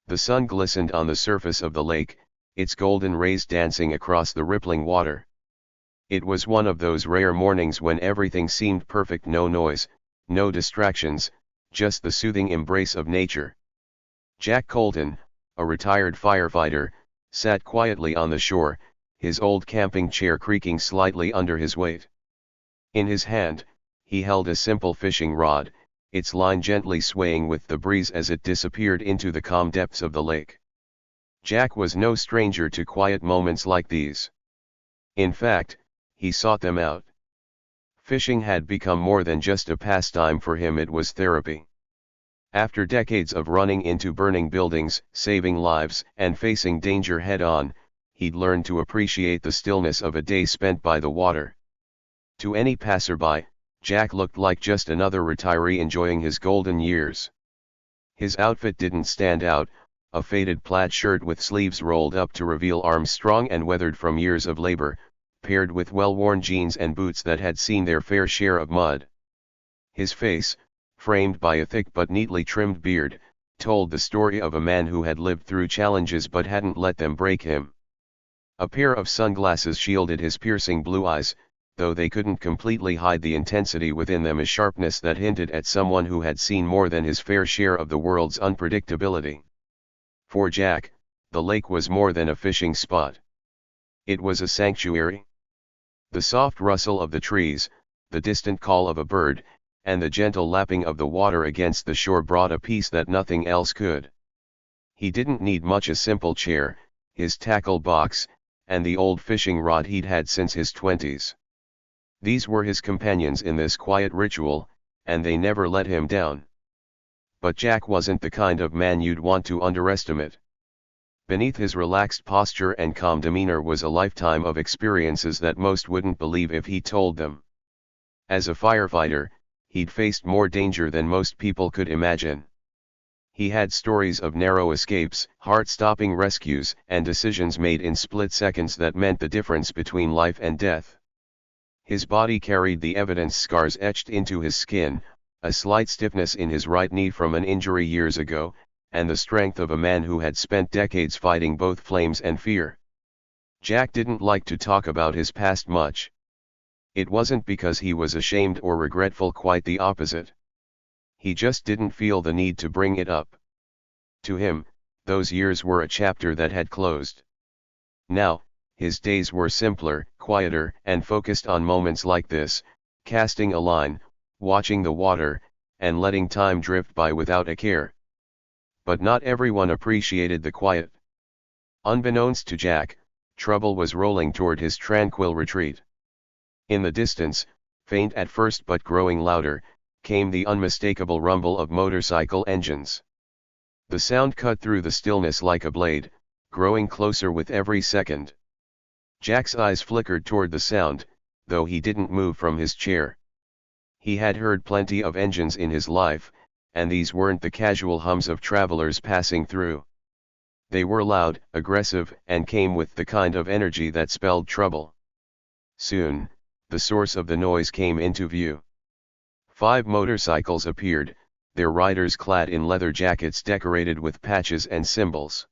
The sun glistened on the surface of the lake, its golden rays dancing across the rippling water. It was one of those rare mornings when everything seemed perfect, no noise, no distractions, just the soothing embrace of nature. Jack Colton, a retired firefighter, sat quietly on the shore, his old camping chair creaking slightly under his weight. In his hand, he held a simple fishing rod, its line gently swaying with the breeze as it disappeared into the calm depths of the lake. Jack was no stranger to quiet moments like these. In fact, he sought them out. Fishing had become more than just a pastime for him, it was therapy. After decades of running into burning buildings, saving lives, and facing danger head-on, he'd learned to appreciate the stillness of a day spent by the water. To any passerby, Jack looked like just another retiree enjoying his golden years. His outfit didn't stand out, a faded plaid shirt with sleeves rolled up to reveal arms strong and weathered from years of labor, paired with well-worn jeans and boots that had seen their fair share of mud. His face, framed by a thick but neatly trimmed beard, told the story of a man who had lived through challenges but hadn't let them break him. A pair of sunglasses shielded his piercing blue eyes, though they couldn't completely hide the intensity within them, a sharpness that hinted at someone who had seen more than his fair share of the world's unpredictability. For Jack, the lake was more than a fishing spot. It was a sanctuary. The soft rustle of the trees, the distant call of a bird, and the gentle lapping of the water against the shore brought a peace that nothing else could. He didn't need much: a simple chair, his tackle box, and the old fishing rod he'd had since his 20s. These were his companions in this quiet ritual, and they never let him down. But Jack wasn't the kind of man you'd want to underestimate. Beneath his relaxed posture and calm demeanor was a lifetime of experiences that most wouldn't believe if he told them. As a firefighter, he'd faced more danger than most people could imagine. He had stories of narrow escapes, heart-stopping rescues, and decisions made in split seconds that meant the difference between life and death. His body carried the evidence: scars etched into his skin, a slight stiffness in his right knee from an injury years ago, and the strength of a man who had spent decades fighting both flames and fear. Jack didn't like to talk about his past much. It wasn't because he was ashamed or regretful, quite the opposite. He just didn't feel the need to bring it up. To him, those years were a chapter that had closed. Now, his days were simpler, quieter, and focused on moments like this: casting a line, watching the water, and letting time drift by without a care. But not everyone appreciated the quiet. Unbeknownst to Jack, trouble was rolling toward his tranquil retreat. In the distance, faint at first but growing louder, came the unmistakable rumble of motorcycle engines. The sound cut through the stillness like a blade, growing closer with every second. Jack's eyes flickered toward the sound, though he didn't move from his chair. He had heard plenty of engines in his life, and these weren't the casual hums of travelers passing through. They were loud, aggressive, and came with the kind of energy that spelled trouble. Soon, the source of the noise came into view. 5 motorcycles appeared, their riders clad in leather jackets decorated with patches and symbols.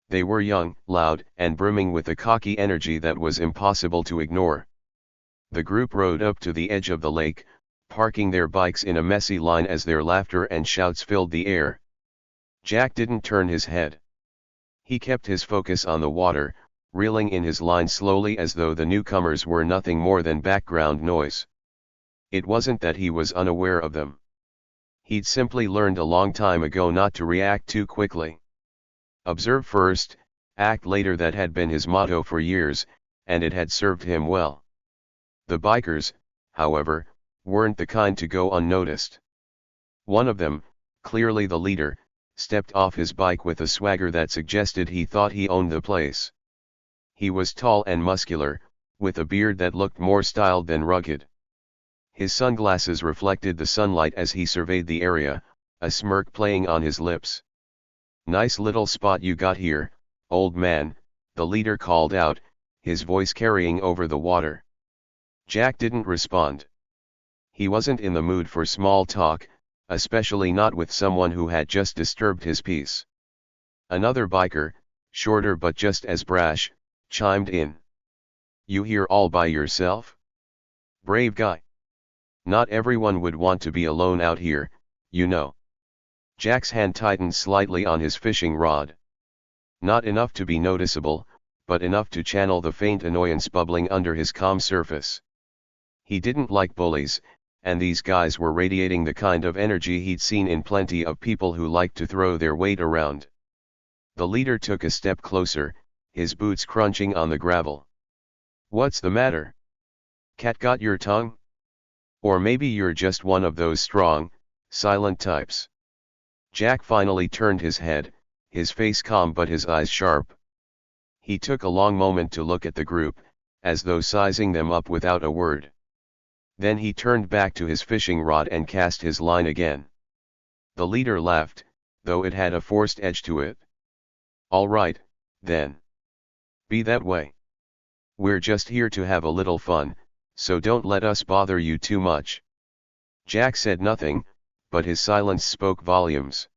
They were young, loud, and brimming with a cocky energy that was impossible to ignore. The group rode up to the edge of the lake, parking their bikes in a messy line as their laughter and shouts filled the air. Jack didn't turn his head. He kept his focus on the water, reeling in his line slowly as though the newcomers were nothing more than background noise. It wasn't that he was unaware of them. He'd simply learned a long time ago not to react too quickly. Observe first, act later. That had been his motto for years, and it had served him well. The bikers, however, weren't the kind to go unnoticed. One of them, clearly the leader, stepped off his bike with a swagger that suggested he thought he owned the place. He was tall and muscular, with a beard that looked more styled than rugged. His sunglasses reflected the sunlight as he surveyed the area, a smirk playing on his lips. "Nice little spot you got here, old man," the leader called out, his voice carrying over the water. Jack didn't respond. He wasn't in the mood for small talk, especially not with someone who had just disturbed his peace. Another biker, shorter but just as brash, chimed in. You here all by yourself? Brave guy. Not everyone would want to be alone out here, you know. Jack's hand tightened slightly on his fishing rod. Not enough to be noticeable, but enough to channel the faint annoyance bubbling under his calm surface. He didn't like bullies, and these guys were radiating the kind of energy he'd seen in plenty of people who liked to throw their weight around. The leader took a step closer, his boots crunching on the gravel. What's the matter? Cat got your tongue? Or maybe you're just one of those strong, silent types. Jack finally turned his head, his face calm but his eyes sharp. He took a long moment to look at the group, as though sizing them up without a word. Then he turned back to his fishing rod and cast his line again. The leader laughed, though it had a forced edge to it. All right, then. Be that way. We're just here to have a little fun, so don't let us bother you too much. Jack said nothing, but his silence spoke volumes.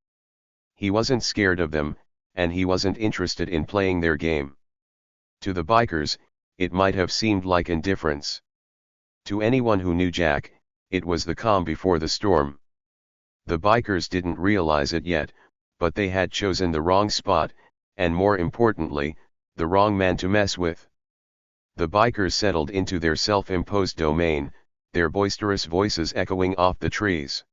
He wasn't scared of them, and he wasn't interested in playing their game. To the bikers, it might have seemed like indifference. To anyone who knew Jack, it was the calm before the storm. The bikers didn't realize it yet, but they had chosen the wrong spot, and more importantly, the wrong man to mess with. The bikers settled into their self-imposed domain, their boisterous voices echoing off the trees.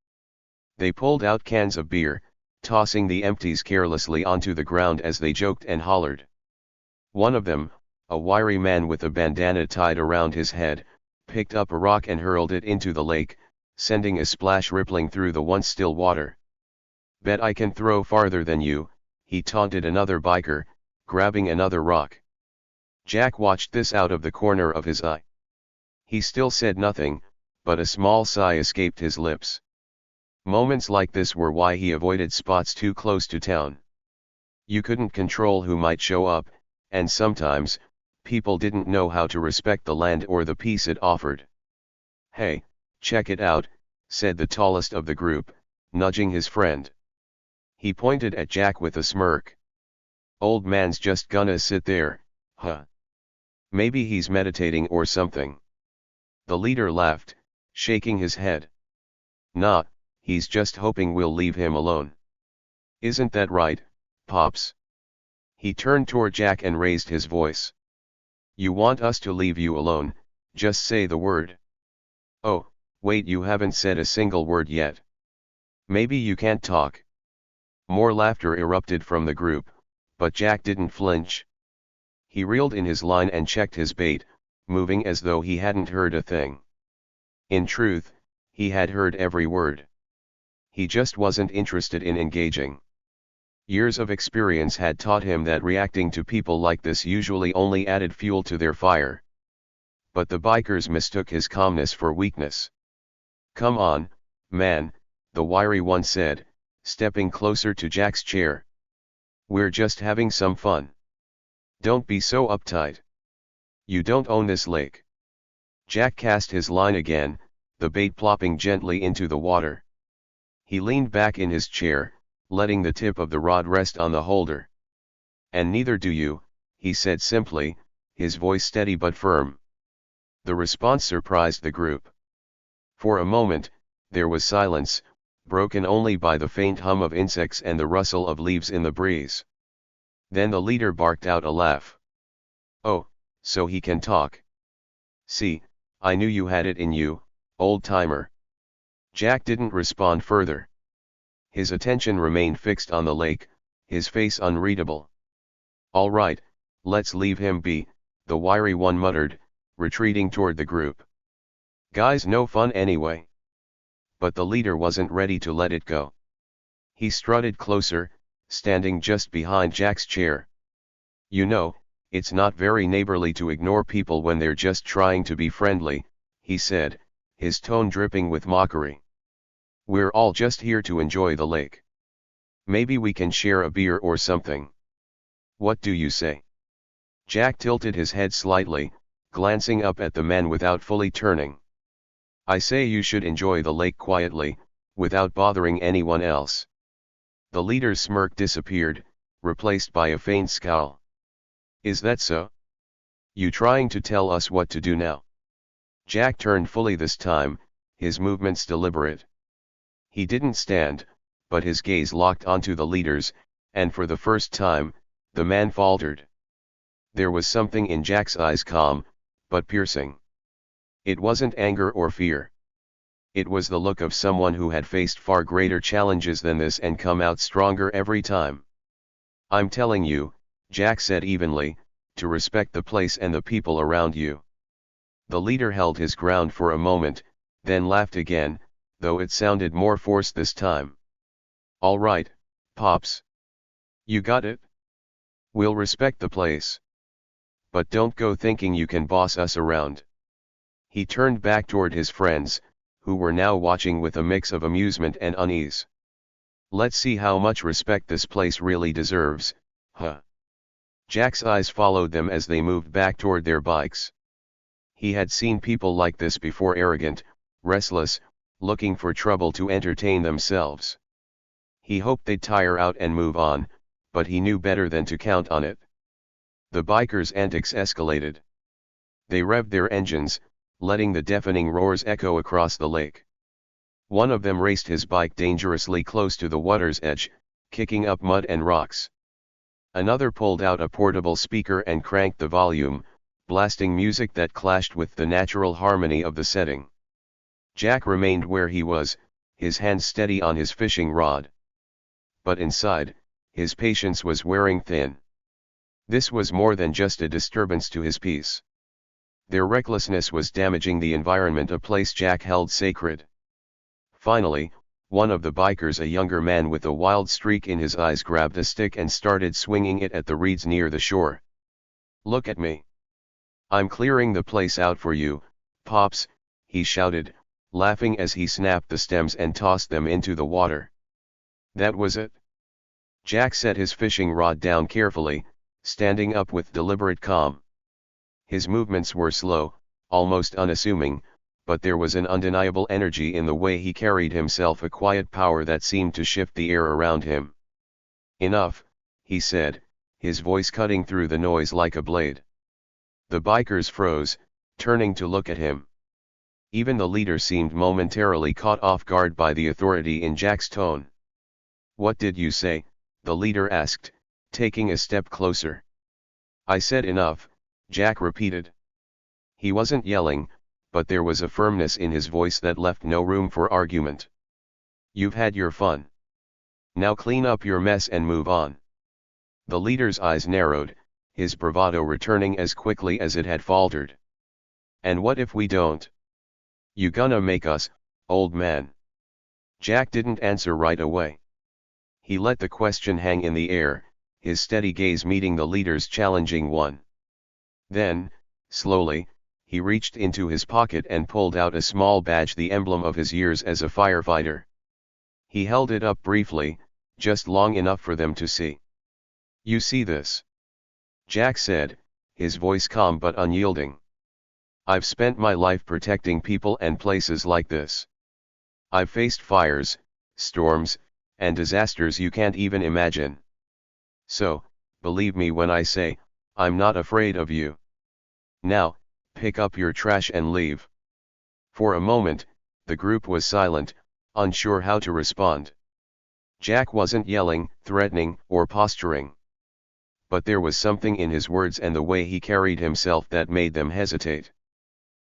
They pulled out cans of beer, tossing the empties carelessly onto the ground as they joked and hollered. One of them, a wiry man with a bandana tied around his head, picked up a rock and hurled it into the lake, sending a splash rippling through the once still water. Bet I can throw farther than you, he taunted another biker, grabbing another rock. Jack watched this out of the corner of his eye. He still said nothing, but a small sigh escaped his lips. Moments like this were why he avoided spots too close to town. You couldn't control who might show up, and sometimes, people didn't know how to respect the land or the peace it offered. Hey, check it out, said the tallest of the group, nudging his friend. He pointed at Jack with a smirk. Old man's just gonna sit there, huh? Maybe he's meditating or something. The leader laughed, shaking his head. Nah, he's just hoping we'll leave him alone. Isn't that right, Pops? He turned toward Jack and raised his voice. You want us to leave you alone, just say the word. Oh, wait, you haven't said a single word yet. Maybe you can't talk. More laughter erupted from the group, but Jack didn't flinch. He reeled in his line and checked his bait, moving as though he hadn't heard a thing. In truth, he had heard every word. He just wasn't interested in engaging. Years of experience had taught him that reacting to people like this usually only added fuel to their fire. But the bikers mistook his calmness for weakness. Come on, man, the wiry one said, stepping closer to Jack's chair. We're just having some fun. Don't be so uptight. You don't own this lake. Jack cast his line again, the bait plopping gently into the water. He leaned back in his chair, letting the tip of the rod rest on the holder. And neither do you, he said simply, his voice steady but firm. The response surprised the group. For a moment, there was silence, broken only by the faint hum of insects and the rustle of leaves in the breeze. Then the leader barked out a laugh. Oh, so he can talk. See, I knew you had it in you, old-timer. Jack didn't respond further. His attention remained fixed on the lake, his face unreadable. All right, let's leave him be, the wiry one muttered, retreating toward the group. Guys, no fun anyway. But the leader wasn't ready to let it go. He strutted closer, standing just behind Jack's chair. You know, it's not very neighborly to ignore people when they're just trying to be friendly, he said, his tone dripping with mockery. We're all just here to enjoy the lake. Maybe we can share a beer or something. What do you say? Jack tilted his head slightly, glancing up at the man without fully turning. I say you should enjoy the lake quietly, without bothering anyone else. The leader's smirk disappeared, replaced by a faint scowl. "Is that so? You trying to tell us what to do now?" Jack turned fully this time, his movements deliberate. He didn't stand, but his gaze locked onto the leaders, and for the first time, the man faltered. There was something in Jack's eyes, calm, but piercing. It wasn't anger or fear. It was the look of someone who had faced far greater challenges than this and come out stronger every time. "I'm telling you," Jack said evenly, "to respect the place and the people around you." The leader held his ground for a moment, then laughed again, though it sounded more forced this time. "All right, Pops. You got it? We'll respect the place. But don't go thinking you can boss us around." He turned back toward his friends, who were now watching with a mix of amusement and unease. "Let's see how much respect this place really deserves, huh?" Jack's eyes followed them as they moved back toward their bikes. He had seen people like this before, arrogant, restless, looking for trouble to entertain themselves. He hoped they'd tire out and move on, but he knew better than to count on it. The bikers' antics escalated. They revved their engines, letting the deafening roars echo across the lake. One of them raced his bike dangerously close to the water's edge, kicking up mud and rocks. Another pulled out a portable speaker and cranked the volume, blasting music that clashed with the natural harmony of the setting. Jack remained where he was, his hands steady on his fishing rod. But inside, his patience was wearing thin. This was more than just a disturbance to his peace. Their recklessness was damaging the environment, a place Jack held sacred. Finally, one of the bikers, a younger man with a wild streak in his eyes, grabbed a stick and started swinging it at the reeds near the shore. "Look at me. I'm clearing the place out for you, Pops," he shouted, laughing as he snapped the stems and tossed them into the water. "That was it?" Jack set his fishing rod down carefully, standing up with deliberate calm. His movements were slow, almost unassuming, but there was an undeniable energy in the way he carried himself, a quiet power that seemed to shift the air around him. "Enough," he said, his voice cutting through the noise like a blade. The bikers froze, turning to look at him. Even the leader seemed momentarily caught off guard by the authority in Jack's tone. "What did you say?" the leader asked, taking a step closer. "I said enough," Jack repeated. He wasn't yelling, but there was a firmness in his voice that left no room for argument. "You've had your fun. Now clean up your mess and move on." The leader's eyes narrowed, his bravado returning as quickly as it had faltered. "And what if we don't? You gonna make us, old man?" Jack didn't answer right away. He let the question hang in the air, his steady gaze meeting the leader's challenging one. Then, slowly, he reached into his pocket and pulled out a small badge, the emblem of his years as a firefighter. He held it up briefly, just long enough for them to see. "You see this?" Jack said, his voice calm but unyielding. "I've spent my life protecting people and places like this. I've faced fires, storms, and disasters you can't even imagine. So, believe me when I say, I'm not afraid of you. Now, pick up your trash and leave." For a moment, the group was silent, unsure how to respond. Jack wasn't yelling, threatening, or posturing. But there was something in his words and the way he carried himself that made them hesitate.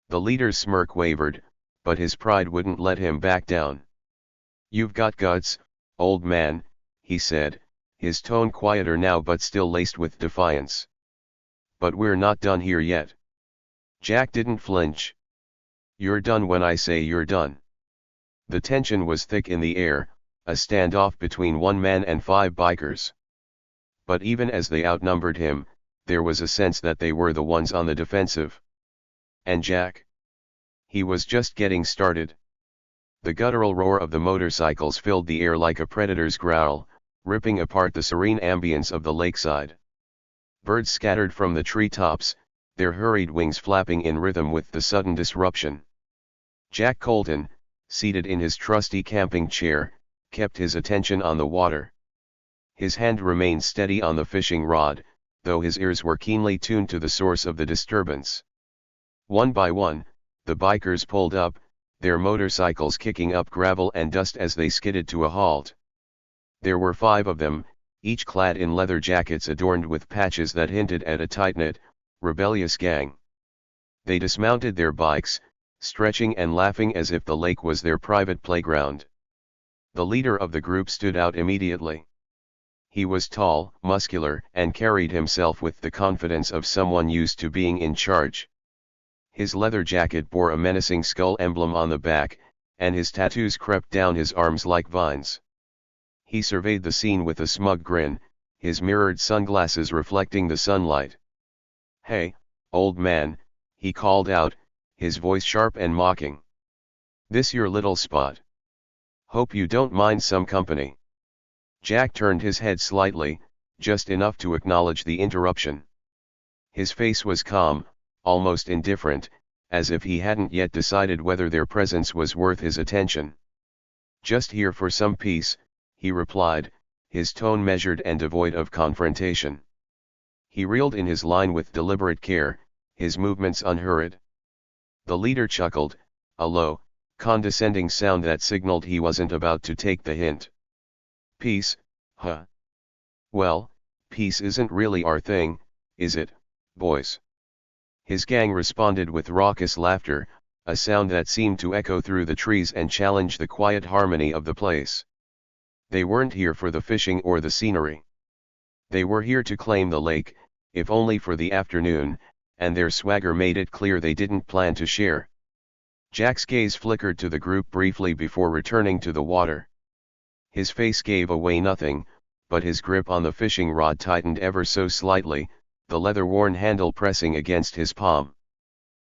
The leader's smirk wavered, but his pride wouldn't let him back down. "You've got guts, old man," he said, his tone quieter now but still laced with defiance. "But we're not done here yet." Jack didn't flinch. "You're done when I say you're done." The tension was thick in the air, a standoff between one man and 5 bikers. But even as they outnumbered him, there was a sense that they were the ones on the defensive. And Jack? He was just getting started. The guttural roar of the motorcycles filled the air like a predator's growl, ripping apart the serene ambience of the lakeside. Birds scattered from the treetops, their hurried wings flapping in rhythm with the sudden disruption. Jack Colton, seated in his trusty camping chair, kept his attention on the water. His hand remained steady on the fishing rod, though his ears were keenly tuned to the source of the disturbance. One by one, the bikers pulled up, their motorcycles kicking up gravel and dust as they skidded to a halt. There were 5 of them, each clad in leather jackets adorned with patches that hinted at a tight-knit, rebellious gang. They dismounted their bikes, stretching and laughing as if the lake was their private playground. The leader of the group stood out immediately. He was tall, muscular, and carried himself with the confidence of someone used to being in charge. His leather jacket bore a menacing skull emblem on the back, and his tattoos crept down his arms like vines. He surveyed the scene with a smug grin, his mirrored sunglasses reflecting the sunlight. "Hey, old man," he called out, his voice sharp and mocking. "This your little spot? Hope you don't mind some company." Jack turned his head slightly, just enough to acknowledge the interruption. His face was calm, almost indifferent, as if he hadn't yet decided whether their presence was worth his attention. "Just here for some peace," he replied, his tone measured and devoid of confrontation. He reeled in his line with deliberate care, his movements unhurried. The leader chuckled, a low, condescending sound that signaled he wasn't about to take the hint. "Peace, huh? Well, peace isn't really our thing, is it, boys?" His gang responded with raucous laughter, a sound that seemed to echo through the trees and challenge the quiet harmony of the place. They weren't here for the fishing or the scenery. They were here to claim the lake, if only for the afternoon, and their swagger made it clear they didn't plan to share. Jack's gaze flickered to the group briefly before returning to the water. His face gave away nothing, but his grip on the fishing rod tightened ever so slightly, the leather-worn handle pressing against his palm.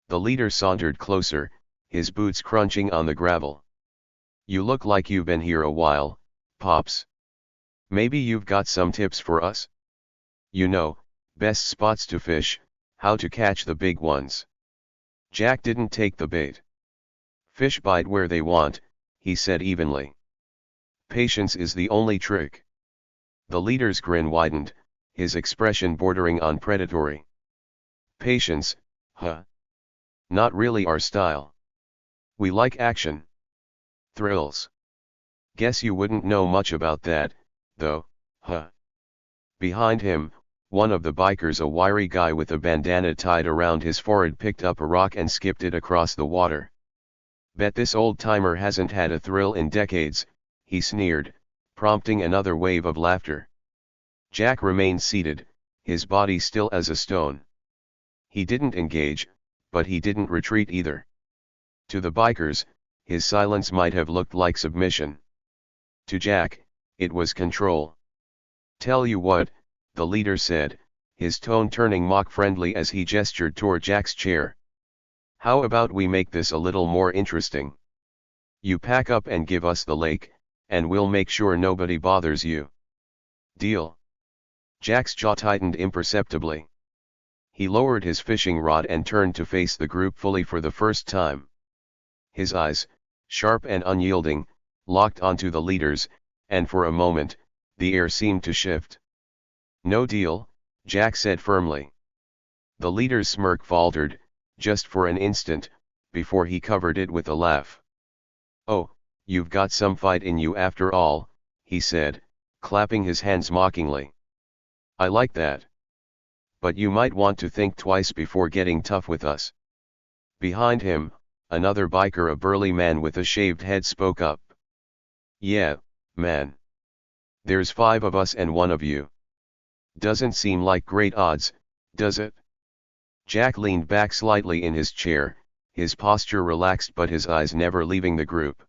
The leader sauntered closer, his boots crunching on the gravel. "You look like you've been here a while, Pops. Maybe you've got some tips for us? You know, best spots to fish, how to catch the big ones." Jack didn't take the bait. "Fish bite where they want," he said evenly. "Patience is the only trick." The leader's grin widened, his expression bordering on predatory. "Patience, huh? Not really our style. We like action. Thrills. Guess you wouldn't know much about that, though, huh?" Behind him, one of the bikers, a wiry guy with a bandana tied around his forehead, picked up a rock and skipped it across the water. "Bet this old-timer hasn't had a thrill in decades," he sneered, prompting another wave of laughter. Jack remained seated, his body still as a stone. He didn't engage, but he didn't retreat either. To the bikers, his silence might have looked like submission. To Jack, it was control. "Tell you what," the leader said, his tone turning mock-friendly as he gestured toward Jack's chair. "How about we make this a little more interesting? You pack up and give us the lake, and we'll make sure nobody bothers you. Deal?" Jack's jaw tightened imperceptibly. He lowered his fishing rod and turned to face the group fully for the first time. His eyes, sharp and unyielding, locked onto the leader's, and for a moment, the air seemed to shift. "No deal," Jack said firmly. The leader's smirk faltered, just for an instant, before he covered it with a laugh. "Oh, you've got some fight in you after all," he said, clapping his hands mockingly. "I like that. But you might want to think twice before getting tough with us." Behind him, another biker, a burly man with a shaved head, spoke up. "Yeah, man. There's 5 of us and 1 of you. Doesn't seem like great odds, does it?" Jack leaned back slightly in his chair, his posture relaxed but his eyes never leaving the group.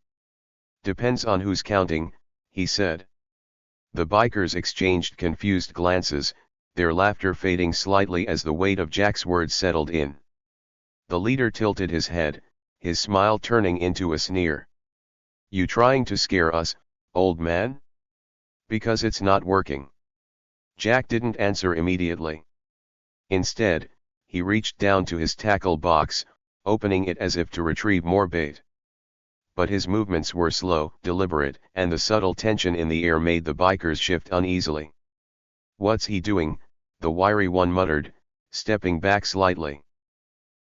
"Depends on who's counting," he said. The bikers exchanged confused glances, their laughter fading slightly as the weight of Jack's words settled in. The leader tilted his head, his smile turning into a sneer. "You trying to scare us, old man? Because it's not working." Jack didn't answer immediately. Instead, he reached down to his tackle box, opening it as if to retrieve more bait. But his movements were slow, deliberate, and the subtle tension in the air made the bikers shift uneasily. "What's he doing?" the wiry one muttered, stepping back slightly.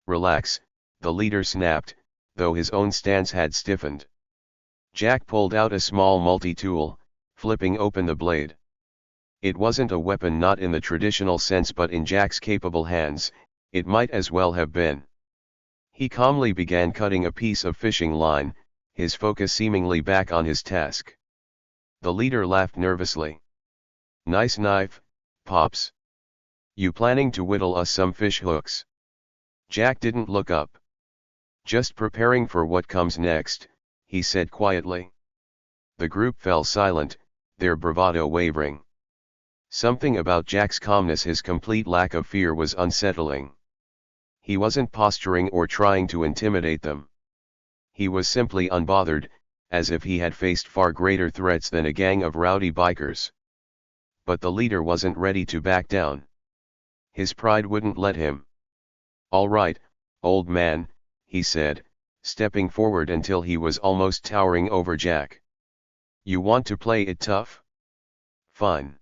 "Relax," the leader snapped, though his own stance had stiffened. Jack pulled out a small multi-tool, flipping open the blade. It wasn't a weapon, not in the traditional sense, but in Jack's capable hands, it might as well have been. He calmly began cutting a piece of fishing line, his focus seemingly back on his task. The leader laughed nervously. "Nice knife, Pops. You planning to whittle us some fish hooks?" Jack didn't look up. "Just preparing for what comes next," he said quietly. The group fell silent, their bravado wavering. Something about Jack's calmness, his complete lack of fear, was unsettling. He wasn't posturing or trying to intimidate them. He was simply unbothered, as if he had faced far greater threats than a gang of rowdy bikers. But the leader wasn't ready to back down. His pride wouldn't let him. "All right, old man," he said, stepping forward until he was almost towering over Jack. "You want to play it tough? Fine.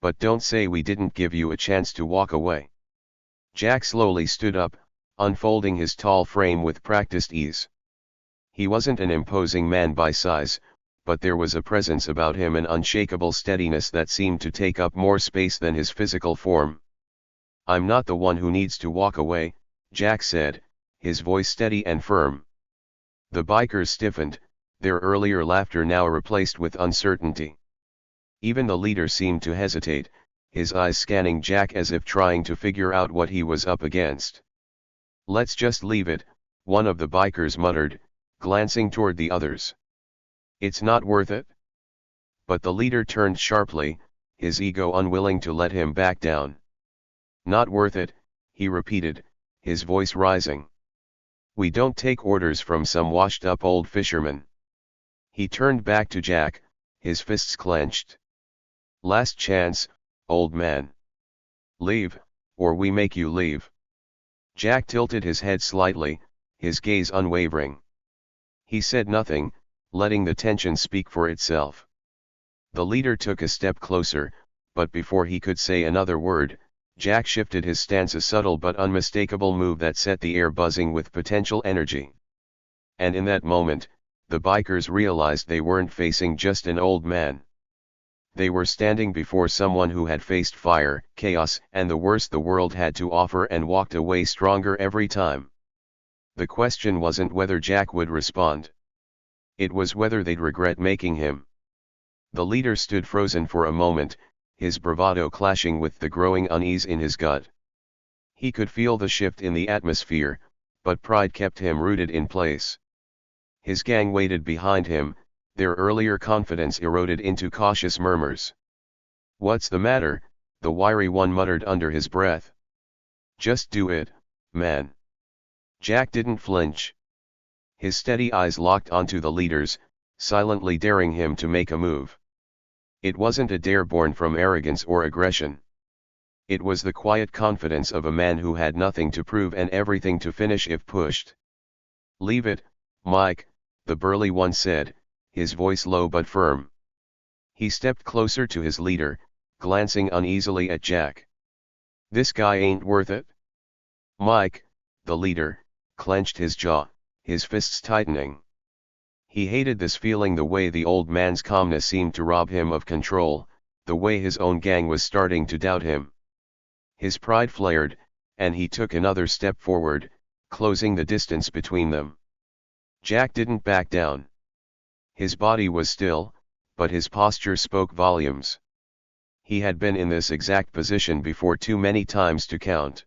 But don't say we didn't give you a chance to walk away." Jack slowly stood up, unfolding his tall frame with practiced ease. He wasn't an imposing man by size, but there was a presence about him, an unshakable steadiness that seemed to take up more space than his physical form. "I'm not the one who needs to walk away," Jack said, his voice steady and firm. The bikers stiffened, their earlier laughter now replaced with uncertainty. Even the leader seemed to hesitate, his eyes scanning Jack as if trying to figure out what he was up against. "Let's just leave it," one of the bikers muttered, glancing toward the others. "It's not worth it." But the leader turned sharply, his ego unwilling to let him back down. "Not worth it," he repeated, his voice rising. "We don't take orders from some washed-up old fisherman." He turned back to Jack, his fists clenched. "Last chance, old man. Leave, or we make you leave." Jack tilted his head slightly, his gaze unwavering. He said nothing, letting the tension speak for itself. The leader took a step closer, but before he could say another word, Jack shifted his stance, a subtle but unmistakable move that set the air buzzing with potential energy. And in that moment, the bikers realized they weren't facing just an old man. They were standing before someone who had faced fire, chaos, and the worst the world had to offer, and walked away stronger every time. The question wasn't whether Jack would respond. It was whether they'd regret making him. The leader stood frozen for a moment, his bravado clashing with the growing unease in his gut. He could feel the shift in the atmosphere, but pride kept him rooted in place. His gang waited behind him, their earlier confidence eroded into cautious murmurs. "What's the matter?" the wiry one muttered under his breath. "Just do it, man." Jack didn't flinch. His steady eyes locked onto the leader's, silently daring him to make a move. It wasn't a dare born from arrogance or aggression. It was the quiet confidence of a man who had nothing to prove and everything to finish if pushed. "Leave it, Mike," the burly one said, his voice low but firm. He stepped closer to his leader, glancing uneasily at Jack. "This guy ain't worth it." Mike, the leader, clenched his jaw, his fists tightening. He hated this feeling, the way the old man's calmness seemed to rob him of control, the way his own gang was starting to doubt him. His pride flared, and he took another step forward, closing the distance between them. Jack didn't back down. His body was still, but his posture spoke volumes. He had been in this exact position before too many times to count.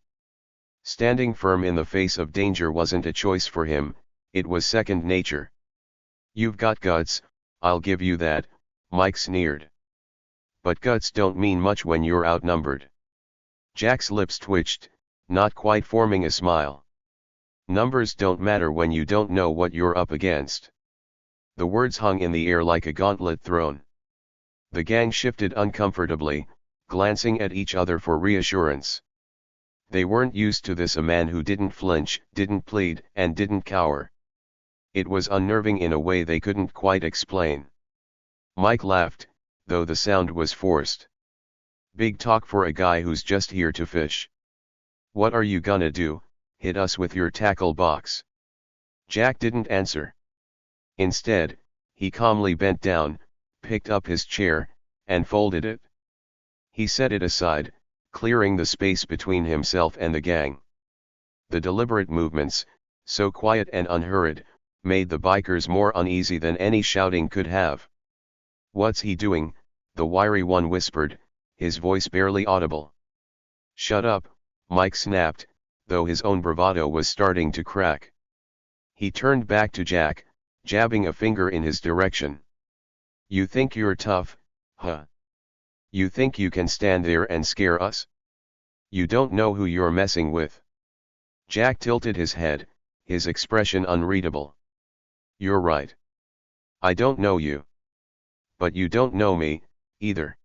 Standing firm in the face of danger wasn't a choice for him, it was second nature. "You've got guts, I'll give you that," Mike sneered. "But guts don't mean much when you're outnumbered." Jack's lips twitched, not quite forming a smile. "Numbers don't matter when you don't know what you're up against." The words hung in the air like a gauntlet thrown. The gang shifted uncomfortably, glancing at each other for reassurance. They weren't used to this, a man who didn't flinch, didn't plead, and didn't cower. It was unnerving in a way they couldn't quite explain. Mike laughed, though the sound was forced. Big talk for a guy who's just here to fish. What are you gonna do, hit us with your tackle box? Jack didn't answer. Instead, he calmly bent down, picked up his chair, and folded it. He set it aside, clearing the space between himself and the gang. The deliberate movements, so quiet and unhurried, made the bikers more uneasy than any shouting could have. "What's he doing?" the wiry one whispered, his voice barely audible. "Shut up," Mike snapped, though his own bravado was starting to crack. He turned back to Jack, jabbing a finger in his direction. "You think you're tough, huh? You think you can stand there and scare us? You don't know who you're messing with." Jack tilted his head, his expression unreadable. "You're right. I don't know you. But you don't know me, either."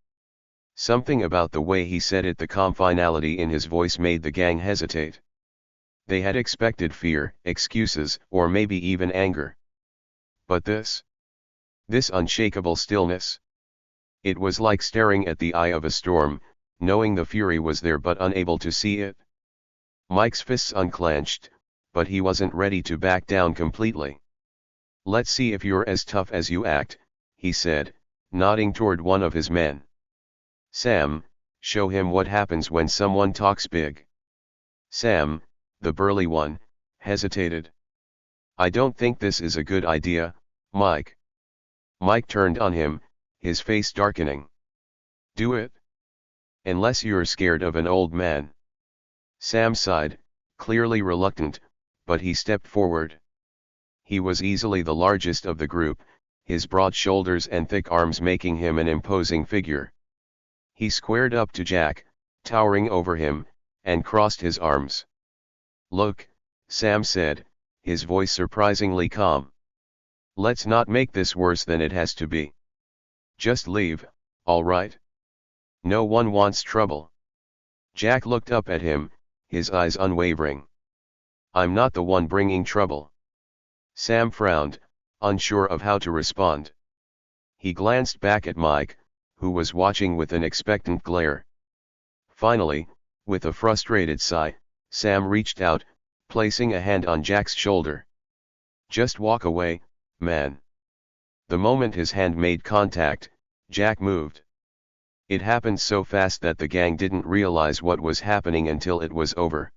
Something about the way he said it, the calm finality in his voice, made the gang hesitate. They had expected fear, excuses, or maybe even anger. But this unshakable stillness. It was like staring at the eye of a storm, knowing the fury was there but unable to see it. Mike's fists unclenched, but he wasn't ready to back down completely. "Let's see if you're as tough as you act," he said, nodding toward one of his men. "Sam, show him what happens when someone talks big." Sam, the burly one, hesitated. "I don't think this is a good idea, Mike." Mike turned on him, his face darkening. "Do it? Unless you're scared of an old man." Sam sighed, clearly reluctant, but he stepped forward. He was easily the largest of the group, his broad shoulders and thick arms making him an imposing figure. He squared up to Jack, towering over him, and crossed his arms. "Look," Sam said, his voice surprisingly calm. "Let's not make this worse than it has to be. Just leave, all right? No one wants trouble." Jack looked up at him, his eyes unwavering. "I'm not the one bringing trouble." Sam frowned, unsure of how to respond. He glanced back at Mike, who was watching with an expectant glare. Finally, with a frustrated sigh, Sam reached out, placing a hand on Jack's shoulder. "Just walk away, man." The moment his hand made contact, Jack moved. It happened so fast that the gang didn't realize what was happening until it was over.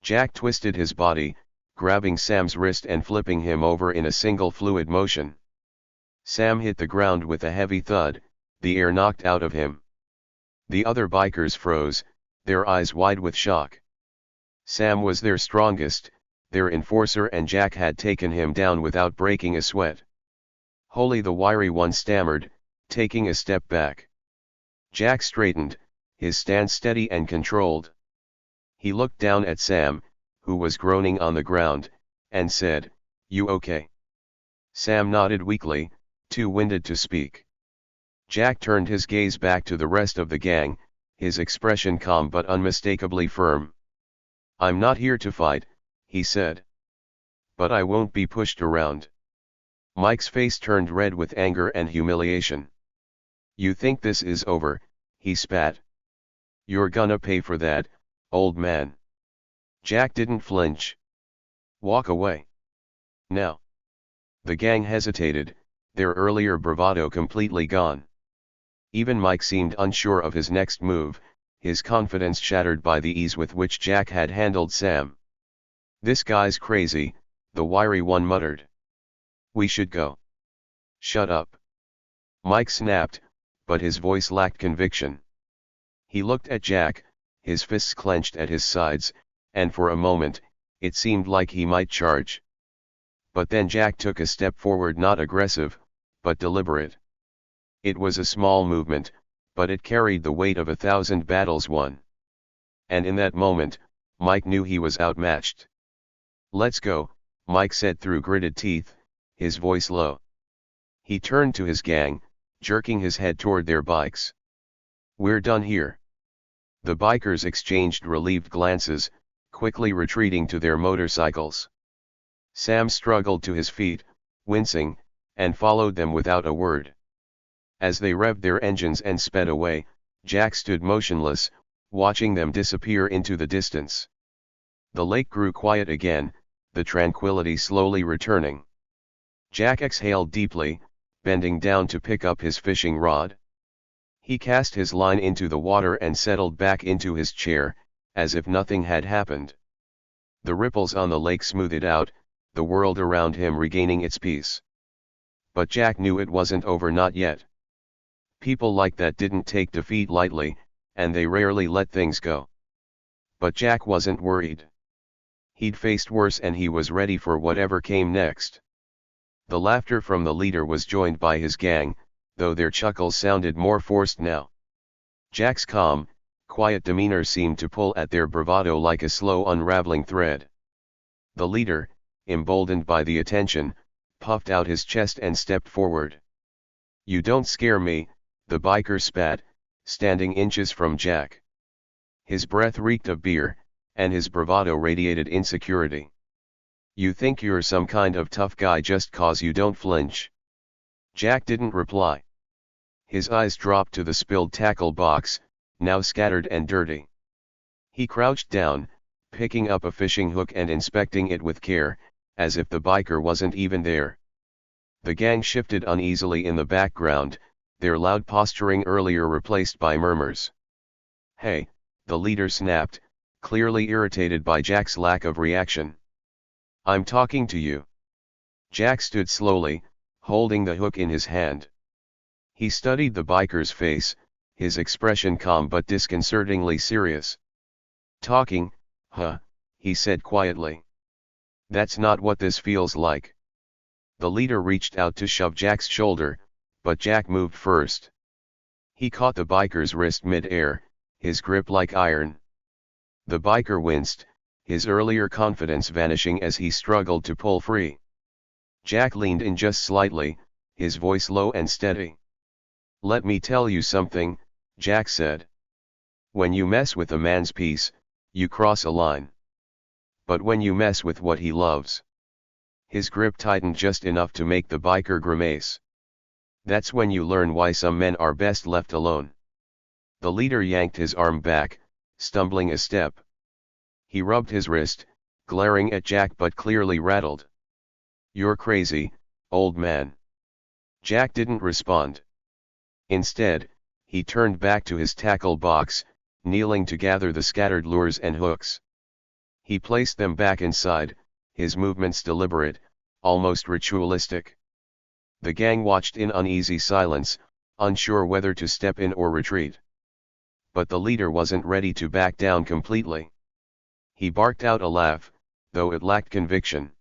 Jack twisted his body, grabbing Sam's wrist and flipping him over in a single fluid motion. Sam hit the ground with a heavy thud, the air knocked out of him. The other bikers froze, their eyes wide with shock. Sam was their strongest, their enforcer, and Jack had taken him down without breaking a sweat. "Holy," the wiry one stammered, taking a step back. Jack straightened, his stance steady and controlled. He looked down at Sam, who was groaning on the ground, and said, "You okay?" Sam nodded weakly, too winded to speak. Jack turned his gaze back to the rest of the gang, his expression calm but unmistakably firm. "I'm not here to fight," he said. "But I won't be pushed around." Mike's face turned red with anger and humiliation. "You think this is over?" he spat. "You're gonna pay for that, old man." Jack didn't flinch. "Walk away. Now." The gang hesitated, their earlier bravado completely gone. Even Mike seemed unsure of his next move, his confidence shattered by the ease with which Jack had handled Sam. "This guy's crazy," the wiry one muttered. "We should go." "Shut up." Mike snapped, but his voice lacked conviction. He looked at Jack, his fists clenched at his sides, and for a moment, it seemed like he might charge. But then Jack took a step forward, not aggressive, but deliberate. It was a small movement, but it carried the weight of 1,000 battles won. And in that moment, Mike knew he was outmatched. "Let's go," Mike said through gritted teeth, his voice low. He turned to his gang, jerking his head toward their bikes. "We're done here." The bikers exchanged relieved glances, quickly retreating to their motorcycles. Sam struggled to his feet, wincing, and followed them without a word. As they revved their engines and sped away, Jack stood motionless, watching them disappear into the distance. The lake grew quiet again, the tranquility slowly returning. Jack exhaled deeply, bending down to pick up his fishing rod. He cast his line into the water and settled back into his chair, as if nothing had happened. The ripples on the lake smoothed out, the world around him regaining its peace. But Jack knew it wasn't over, not yet. People like that didn't take defeat lightly, and they rarely let things go. But Jack wasn't worried. He'd faced worse and he was ready for whatever came next. The laughter from the leader was joined by his gang, though their chuckles sounded more forced now. Jack's calm, quiet demeanor seemed to pull at their bravado like a slow unraveling thread. The leader, emboldened by the attention, puffed out his chest and stepped forward. "You don't scare me," the biker spat, standing inches from Jack. His breath reeked of beer, and his bravado radiated insecurity. "You think you're some kind of tough guy just 'cause you don't flinch?" Jack didn't reply. His eyes dropped to the spilled tackle box, now scattered and dirty. He crouched down, picking up a fishing hook and inspecting it with care, as if the biker wasn't even there. The gang shifted uneasily in the background, their loud posturing earlier replaced by murmurs. "Hey," the leader snapped, clearly irritated by Jack's lack of reaction. "I'm talking to you." Jack stood slowly, holding the hook in his hand. He studied the biker's face, his expression calm but disconcertingly serious. "Talking, huh?" he said quietly. "That's not what this feels like." The leader reached out to shove Jack's shoulder, but Jack moved first. He caught the biker's wrist mid-air, his grip like iron. The biker winced, his earlier confidence vanishing as he struggled to pull free. Jack leaned in just slightly, his voice low and steady. "Let me tell you something," Jack said. "When you mess with a man's peace, you cross a line. But when you mess with what he loves..." His grip tightened just enough to make the biker grimace. "That's when you learn why some men are best left alone." The leader yanked his arm back, stumbling a step. He rubbed his wrist, glaring at Jack but clearly rattled. "You're crazy, old man." Jack didn't respond. Instead, he turned back to his tackle box, kneeling to gather the scattered lures and hooks. He placed them back inside, his movements deliberate, almost ritualistic. The gang watched in uneasy silence, unsure whether to step in or retreat. But the leader wasn't ready to back down completely. He barked out a laugh, though it lacked conviction.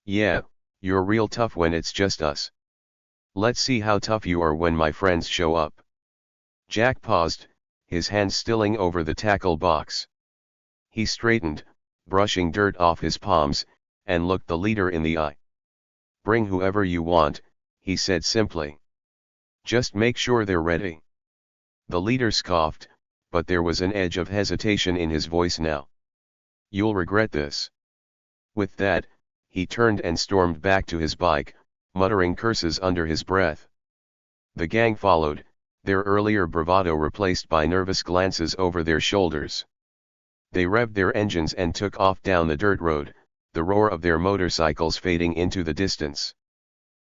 "Yeah, you're real tough when it's just us. Let's see how tough you are when my friends show up." Jack paused, his hand stilling over the tackle box. He straightened, brushing dirt off his palms, and looked the leader in the eye. "Bring whoever you want," he said simply. "Just make sure they're ready." The leader scoffed, but there was an edge of hesitation in his voice now. "You'll regret this." With that, he turned and stormed back to his bike, muttering curses under his breath. The gang followed, their earlier bravado replaced by nervous glances over their shoulders. They revved their engines and took off down the dirt road, the roar of their motorcycles fading into the distance.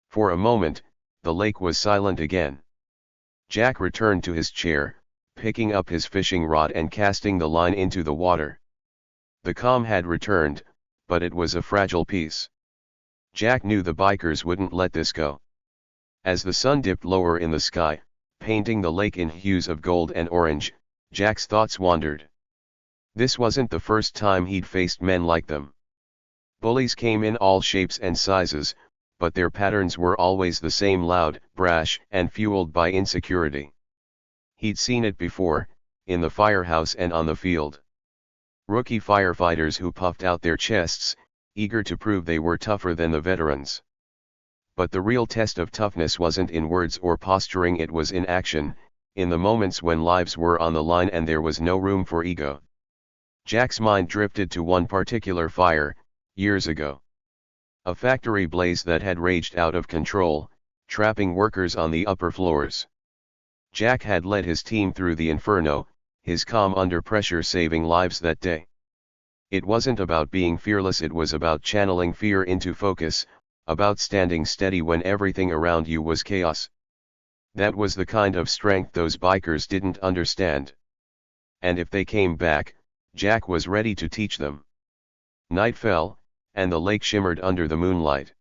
For a moment, the lake was silent again. Jack returned to his chair, picking up his fishing rod and casting the line into the water. The calm had returned, but it was a fragile piece. Jack knew the bikers wouldn't let this go. As the sun dipped lower in the sky, painting the lake in hues of gold and orange, Jack's thoughts wandered. This wasn't the first time he'd faced men like them. Bullies came in all shapes and sizes, but their patterns were always the same: loud, brash, and fueled by insecurity. He'd seen it before, in the firehouse and on the field. Rookie firefighters who puffed out their chests, eager to prove they were tougher than the veterans. But the real test of toughness wasn't in words or posturing, it was in action, in the moments when lives were on the line and there was no room for ego. Jack's mind drifted to one particular fire, years ago. A factory blaze that had raged out of control, trapping workers on the upper floors. Jack had led his team through the inferno, his calm under pressure saving lives that day. It wasn't about being fearless, it was about channeling fear into focus, about standing steady when everything around you was chaos. That was the kind of strength those bikers didn't understand. And if they came back, Jack was ready to teach them. Night fell, and the lake shimmered under the moonlight.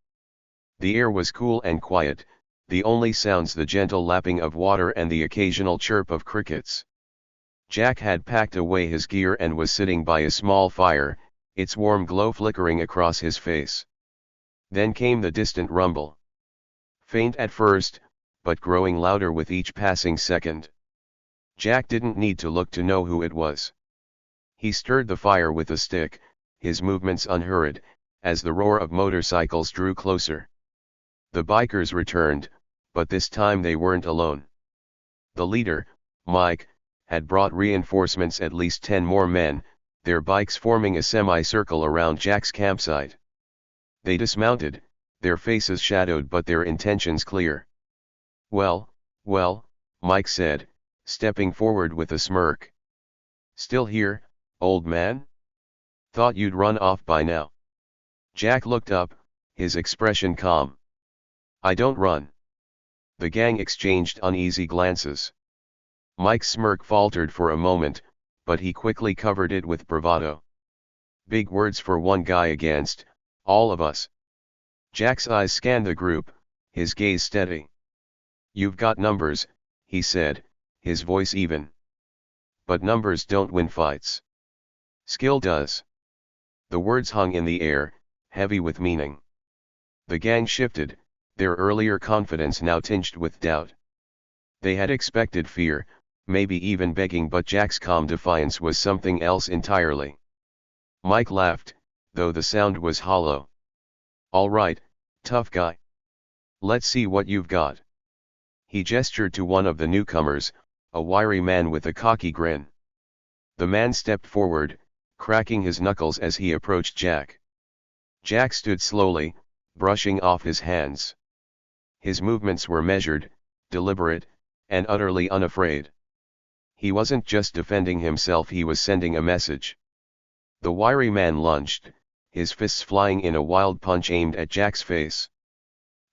The air was cool and quiet, the only sounds the gentle lapping of water and the occasional chirp of crickets. Jack had packed away his gear and was sitting by a small fire, its warm glow flickering across his face. Then came the distant rumble. Faint at first, but growing louder with each passing second. Jack didn't need to look to know who it was. He stirred the fire with a stick, his movements unhurried, as the roar of motorcycles drew closer. The bikers returned, but this time they weren't alone. The leader, Mike, had brought reinforcements, at least 10 more men, their bikes forming a semicircle around Jack's campsite. They dismounted, their faces shadowed but their intentions clear. Well, Mike said, stepping forward with a smirk. Still here, old man? Thought you'd run off by now. Jack looked up, his expression calm. I don't run. The gang exchanged uneasy glances. Mike's smirk faltered for a moment, but he quickly covered it with bravado. Big words for one guy against all of us. Jack's eyes scanned the group, his gaze steady. You've got numbers, he said, his voice even. But numbers don't win fights. Skill does. The words hung in the air, heavy with meaning. The gang shifted, their earlier confidence now tinged with doubt. They had expected fear, maybe even begging, but Jack's calm defiance was something else entirely. Mike laughed, though the sound was hollow. All right, tough guy. Let's see what you've got. He gestured to one of the newcomers, a wiry man with a cocky grin. The man stepped forward, cracking his knuckles as he approached Jack. Jack stood slowly, brushing off his hands. His movements were measured, deliberate, and utterly unafraid. He wasn't just defending himself, he was sending a message. The wiry man lunged, his fists flying in a wild punch aimed at Jack's face.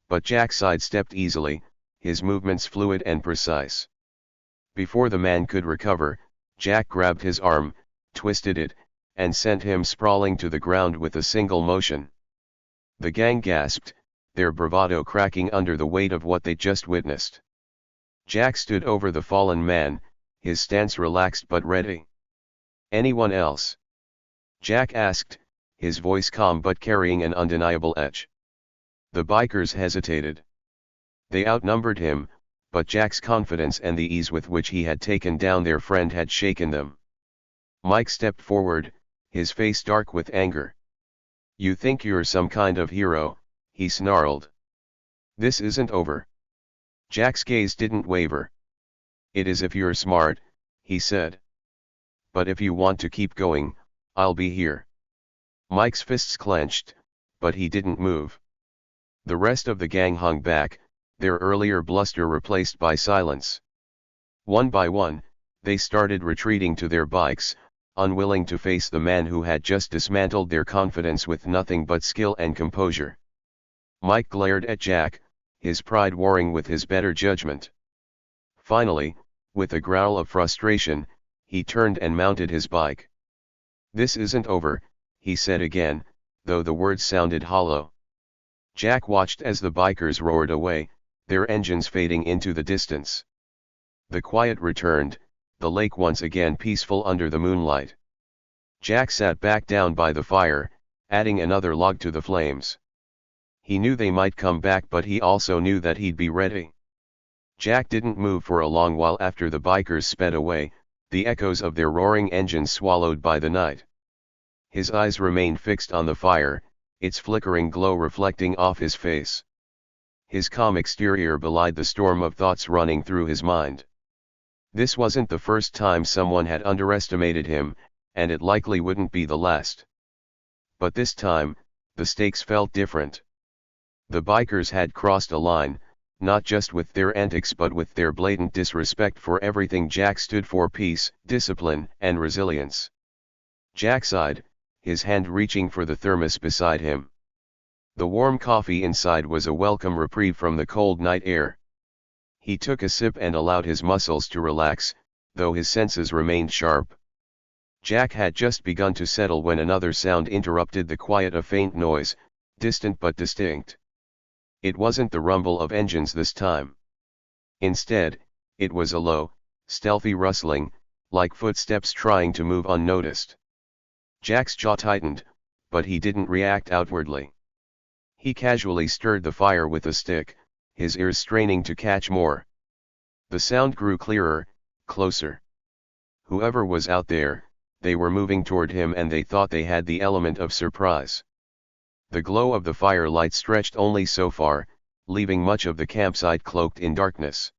But Jack sidestepped easily, his movements fluid and precise. Before the man could recover, Jack grabbed his arm, twisted it, and sent him sprawling to the ground with a single motion. The gang gasped, their bravado cracking under the weight of what they'd just witnessed. Jack stood over the fallen man, his stance relaxed but ready. Anyone else? Jack asked, his voice calm but carrying an undeniable edge. The bikers hesitated. They outnumbered him, but Jack's confidence and the ease with which he had taken down their friend had shaken them. Mike stepped forward, his face dark with anger. You think you're some kind of hero, he snarled. This isn't over. Jack's gaze didn't waver. It is if you're smart, he said. But if you want to keep going, I'll be here. Mike's fists clenched, but he didn't move. The rest of the gang hung back, their earlier bluster replaced by silence. One by one, they started retreating to their bikes, unwilling to face the man who had just dismantled their confidence with nothing but skill and composure. Mike glared at Jack, his pride warring with his better judgment. Finally, with a growl of frustration, he turned and mounted his bike. This isn't over, he said again, though the words sounded hollow. Jack watched as the bikers roared away, their engines fading into the distance. The quiet returned, the lake once again peaceful under the moonlight. Jack sat back down by the fire, adding another log to the flames. He knew they might come back, but he also knew that he'd be ready. Jack didn't move for a long while after the bikers sped away, the echoes of their roaring engines swallowed by the night. His eyes remained fixed on the fire, its flickering glow reflecting off his face. His calm exterior belied the storm of thoughts running through his mind. This wasn't the first time someone had underestimated him, and it likely wouldn't be the last. But this time, the stakes felt different. The bikers had crossed a line, not just with their antics but with their blatant disrespect for everything Jack stood for: peace, discipline, and resilience. Jack sighed, his hand reaching for the thermos beside him. The warm coffee inside was a welcome reprieve from the cold night air. He took a sip and allowed his muscles to relax, though his senses remained sharp. Jack had just begun to settle when another sound interrupted the quiet: a faint noise, distant but distinct. It wasn't the rumble of engines this time. Instead, it was a low, stealthy rustling, like footsteps trying to move unnoticed. Jack's jaw tightened, but he didn't react outwardly. He casually stirred the fire with a stick, his ears straining to catch more. The sound grew clearer, closer. Whoever was out there, they were moving toward him, and they thought they had the element of surprise. The glow of the firelight stretched only so far, leaving much of the campsite cloaked in darkness.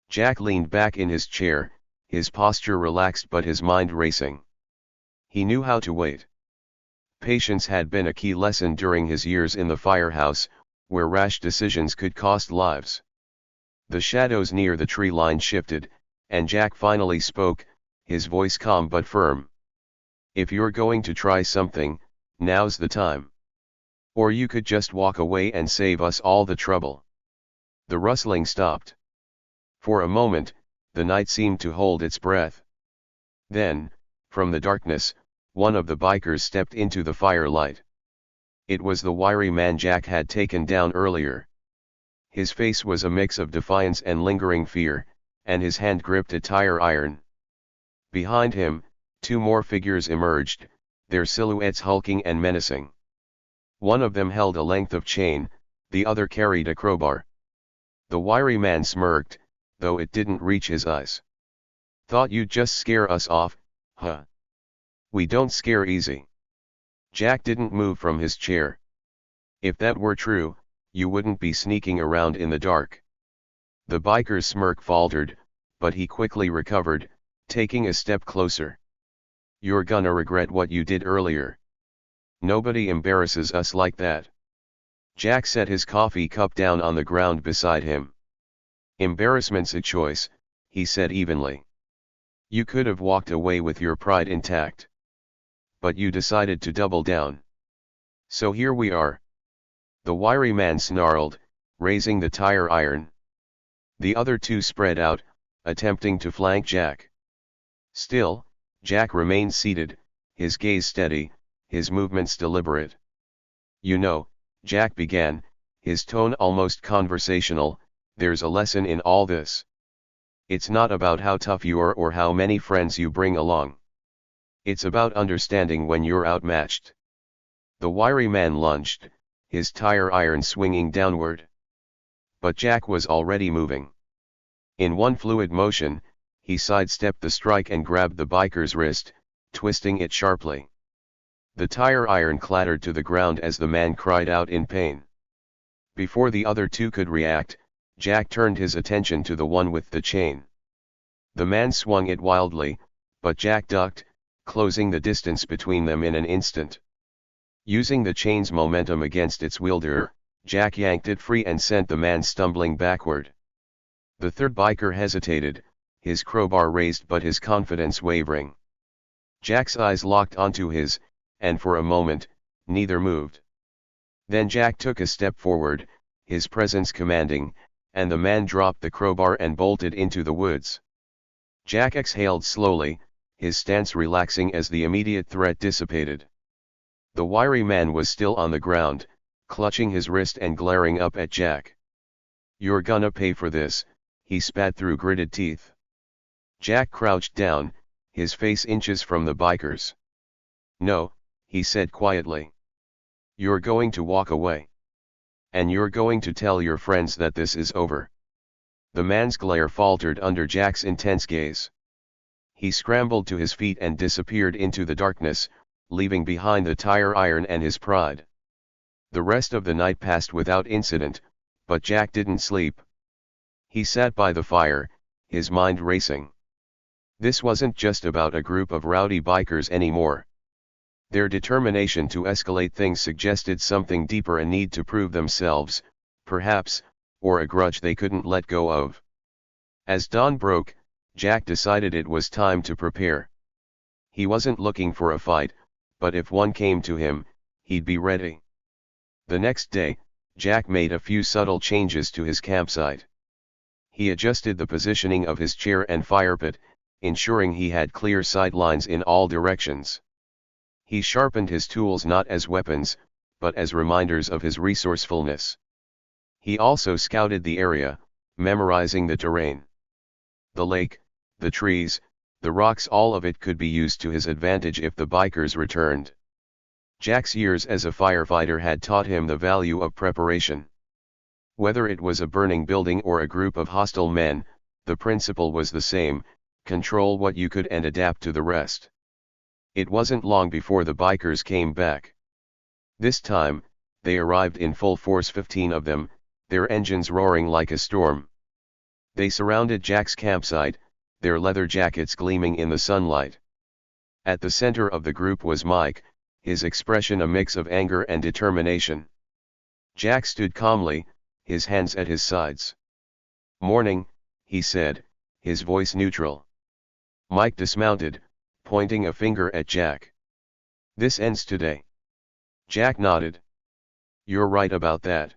Jack leaned back in his chair, his posture relaxed but his mind racing. He knew how to wait. Patience had been a key lesson during his years in the firehouse, where rash decisions could cost lives. The shadows near the tree line shifted, and Jack finally spoke, his voice calm but firm. "If you're going to try something, now's the time. Or you could just walk away and save us all the trouble." The rustling stopped. For a moment, the night seemed to hold its breath. Then, from the darkness, one of the bikers stepped into the firelight. It was the wiry man Jack had taken down earlier. His face was a mix of defiance and lingering fear, and his hand gripped a tire iron. Behind him, two more figures emerged, their silhouettes hulking and menacing. One of them held a length of chain, the other carried a crowbar. The wiry man smirked, though it didn't reach his eyes. "Thought you'd just scare us off, huh? We don't scare easy." Jack didn't move from his chair. "If that were true, you wouldn't be sneaking around in the dark." The biker's smirk faltered, but he quickly recovered, taking a step closer. "You're gonna regret what you did earlier. Nobody embarrasses us like that." Jack set his coffee cup down on the ground beside him. "Embarrassment's a choice," he said evenly. "You could have walked away with your pride intact. But you decided to double down. So here we are." The wiry man snarled, raising the tire iron. The other two spread out, attempting to flank Jack. Still, Jack remained seated, his gaze steady, his movements deliberate. "You know," Jack began, his tone almost conversational, "there's a lesson in all this. It's not about how tough you are or how many friends you bring along. It's about understanding when you're outmatched." The wiry man lunged, his tire iron swinging downward. But Jack was already moving. In one fluid motion, he sidestepped the strike and grabbed the biker's wrist, twisting it sharply. The tire iron clattered to the ground as the man cried out in pain. Before the other two could react, Jack turned his attention to the one with the chain. The man swung it wildly, but Jack ducked, closing the distance between them in an instant. Using the chain's momentum against its wielder, Jack yanked it free and sent the man stumbling backward. The third biker hesitated, his crowbar raised but his confidence wavering. Jack's eyes locked onto his, and for a moment, neither moved. Then Jack took a step forward, his presence commanding, and the man dropped the crowbar and bolted into the woods. Jack exhaled slowly, his stance relaxing as the immediate threat dissipated. The wiry man was still on the ground, clutching his wrist and glaring up at Jack. "You're gonna pay for this," he spat through gritted teeth. Jack crouched down, his face inches from the bikers. "No," he said quietly. "You're going to walk away. And you're going to tell your friends that this is over." The man's glare faltered under Jack's intense gaze. He scrambled to his feet and disappeared into the darkness, leaving behind the tire iron and his pride. The rest of the night passed without incident, but Jack didn't sleep. He sat by the fire, his mind racing. This wasn't just about a group of rowdy bikers anymore. Their determination to escalate things suggested something deeper, a need to prove themselves, perhaps, or a grudge they couldn't let go of. As dawn broke, Jack decided it was time to prepare. He wasn't looking for a fight, but if one came to him, he'd be ready. The next day, Jack made a few subtle changes to his campsite. He adjusted the positioning of his chair and fire pit, ensuring he had clear sight lines in all directions. He sharpened his tools not as weapons, but as reminders of his resourcefulness. He also scouted the area, memorizing the terrain. The lake, the trees, the rocks, all of it could be used to his advantage if the bikers returned. Jack's years as a firefighter had taught him the value of preparation. Whether it was a burning building or a group of hostile men, the principle was the same: control what you could and adapt to the rest. It wasn't long before the bikers came back. This time, they arrived in full force, 15 of them, their engines roaring like a storm. They surrounded Jack's campsite, their leather jackets gleaming in the sunlight. At the center of the group was Mike, his expression a mix of anger and determination. Jack stood calmly, his hands at his sides. "Morning," he said, his voice neutral. Mike dismounted, pointing a finger at Jack. "This ends today." Jack nodded. "You're right about that."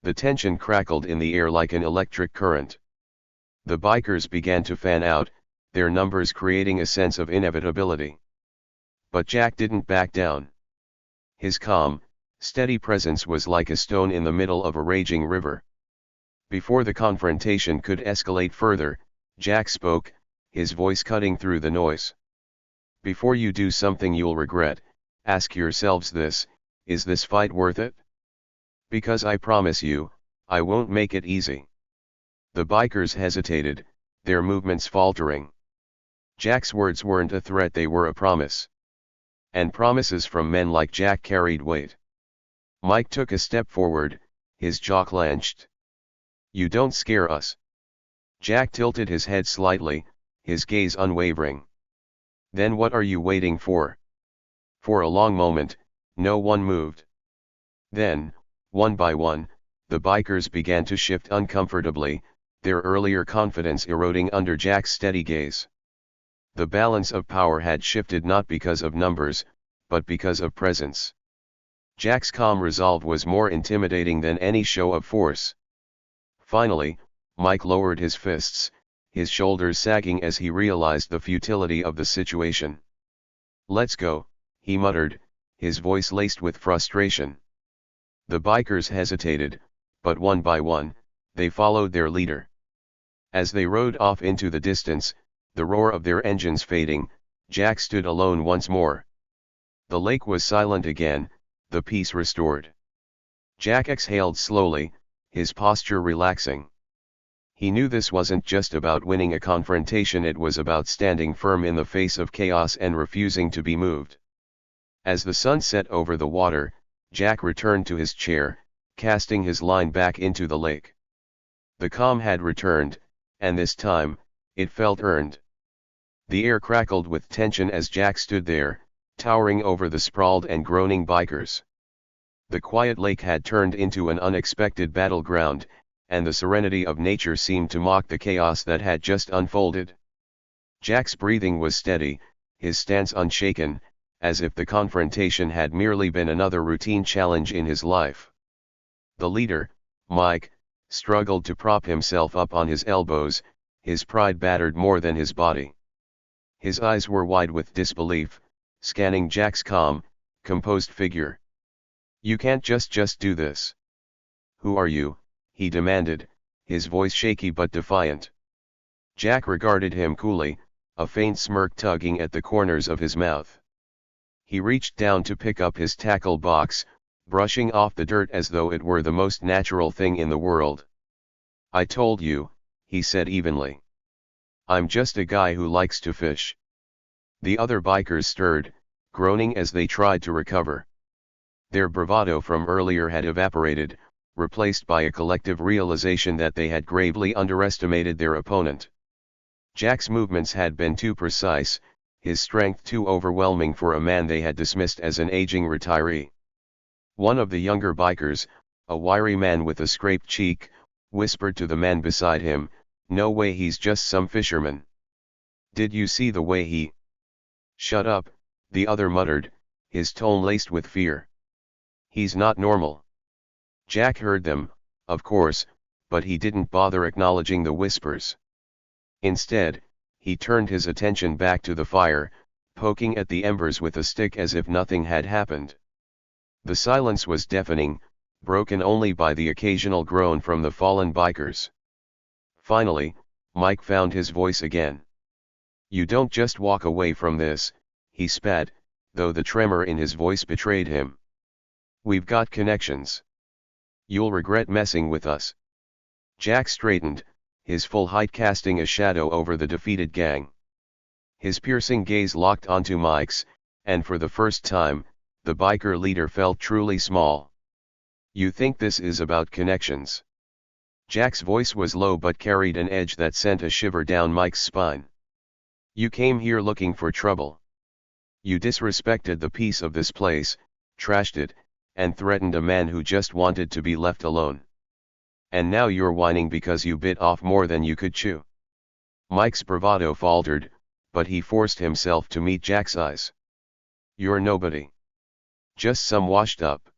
The tension crackled in the air like an electric current. The bikers began to fan out, their numbers creating a sense of inevitability. But Jack didn't back down. His calm, steady presence was like a stone in the middle of a raging river. Before the confrontation could escalate further, Jack spoke, his voice cutting through the noise. "Before you do something you'll regret, ask yourselves this: is this fight worth it? Because I promise you, I won't make it easy." The bikers hesitated, their movements faltering. Jack's words weren't a threat, they were a promise. And promises from men like Jack carried weight. Mike took a step forward, his jaw clenched. "You don't scare us." Jack tilted his head slightly, his gaze unwavering. "Then what are you waiting for?" For a long moment, no one moved. Then, one by one, the bikers began to shift uncomfortably, their earlier confidence eroding under Jack's steady gaze. The balance of power had shifted not because of numbers, but because of presence. Jack's calm resolve was more intimidating than any show of force. Finally, Mike lowered his fists, his shoulders sagging as he realized the futility of the situation. "Let's go," he muttered, his voice laced with frustration. The bikers hesitated, but one by one, they followed their leader. As they rode off into the distance, the roar of their engines fading, Jack stood alone once more. The lake was silent again, the peace restored. Jack exhaled slowly, his posture relaxing. He knew this wasn't just about winning a confrontation, it was about standing firm in the face of chaos and refusing to be moved. As the sun set over the water, Jack returned to his chair, casting his line back into the lake. The calm had returned, and this time, it felt earned. The air crackled with tension as Jack stood there, towering over the sprawled and groaning bikers. The quiet lake had turned into an unexpected battleground, and the serenity of nature seemed to mock the chaos that had just unfolded. Jack's breathing was steady, his stance unshaken, as if the confrontation had merely been another routine challenge in his life. The leader, Mike, struggled to prop himself up on his elbows, his pride battered more than his body. His eyes were wide with disbelief, scanning Jack's calm, composed figure. "You can't just do this." "Who are you?" he demanded, his voice shaky but defiant. Jack regarded him coolly, a faint smirk tugging at the corners of his mouth. He reached down to pick up his tackle box, brushing off the dirt as though it were the most natural thing in the world. "I told you," he said evenly. "I'm just a guy who likes to fish." The other bikers stirred, groaning as they tried to recover. Their bravado from earlier had evaporated, replaced by a collective realization that they had gravely underestimated their opponent. Jack's movements had been too precise, his strength too overwhelming for a man they had dismissed as an aging retiree. One of the younger bikers, a wiry man with a scraped cheek, whispered to the man beside him, "No way, he's just some fisherman. Did you see the way he—" "Shut up," the other muttered, his tone laced with fear. "He's not normal." Jack heard them, of course, but he didn't bother acknowledging the whispers. Instead, he turned his attention back to the fire, poking at the embers with a stick as if nothing had happened. The silence was deafening, broken only by the occasional groan from the fallen bikers. Finally, Mike found his voice again. "You don't just walk away from this," he spat, though the tremor in his voice betrayed him. "We've got connections. You'll regret messing with us." Jack straightened, his full height casting a shadow over the defeated gang. His piercing gaze locked onto Mike's, and for the first time, the biker leader felt truly small. "You think this is about connections?" Jack's voice was low but carried an edge that sent a shiver down Mike's spine. "You came here looking for trouble. You disrespected the peace of this place, trashed it, and threatened a man who just wanted to be left alone. And now you're whining because you bit off more than you could chew." Mike's bravado faltered, but he forced himself to meet Jack's eyes. "You're nobody. Just some washed up."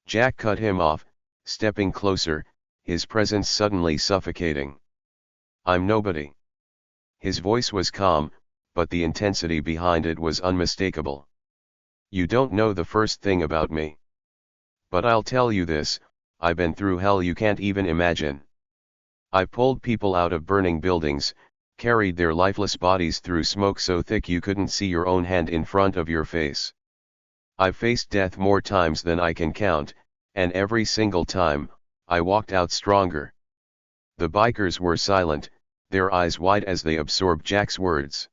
Jack cut him off, stepping closer, his presence suddenly suffocating. "I'm nobody." His voice was calm, but the intensity behind it was unmistakable. "You don't know the first thing about me. But I'll tell you this, I've been through hell you can't even imagine. I pulled people out of burning buildings, carried their lifeless bodies through smoke so thick you couldn't see your own hand in front of your face. I've faced death more times than I can count, and every single time, I walked out stronger." The bikers were silent, their eyes wide as they absorbed Jack's words.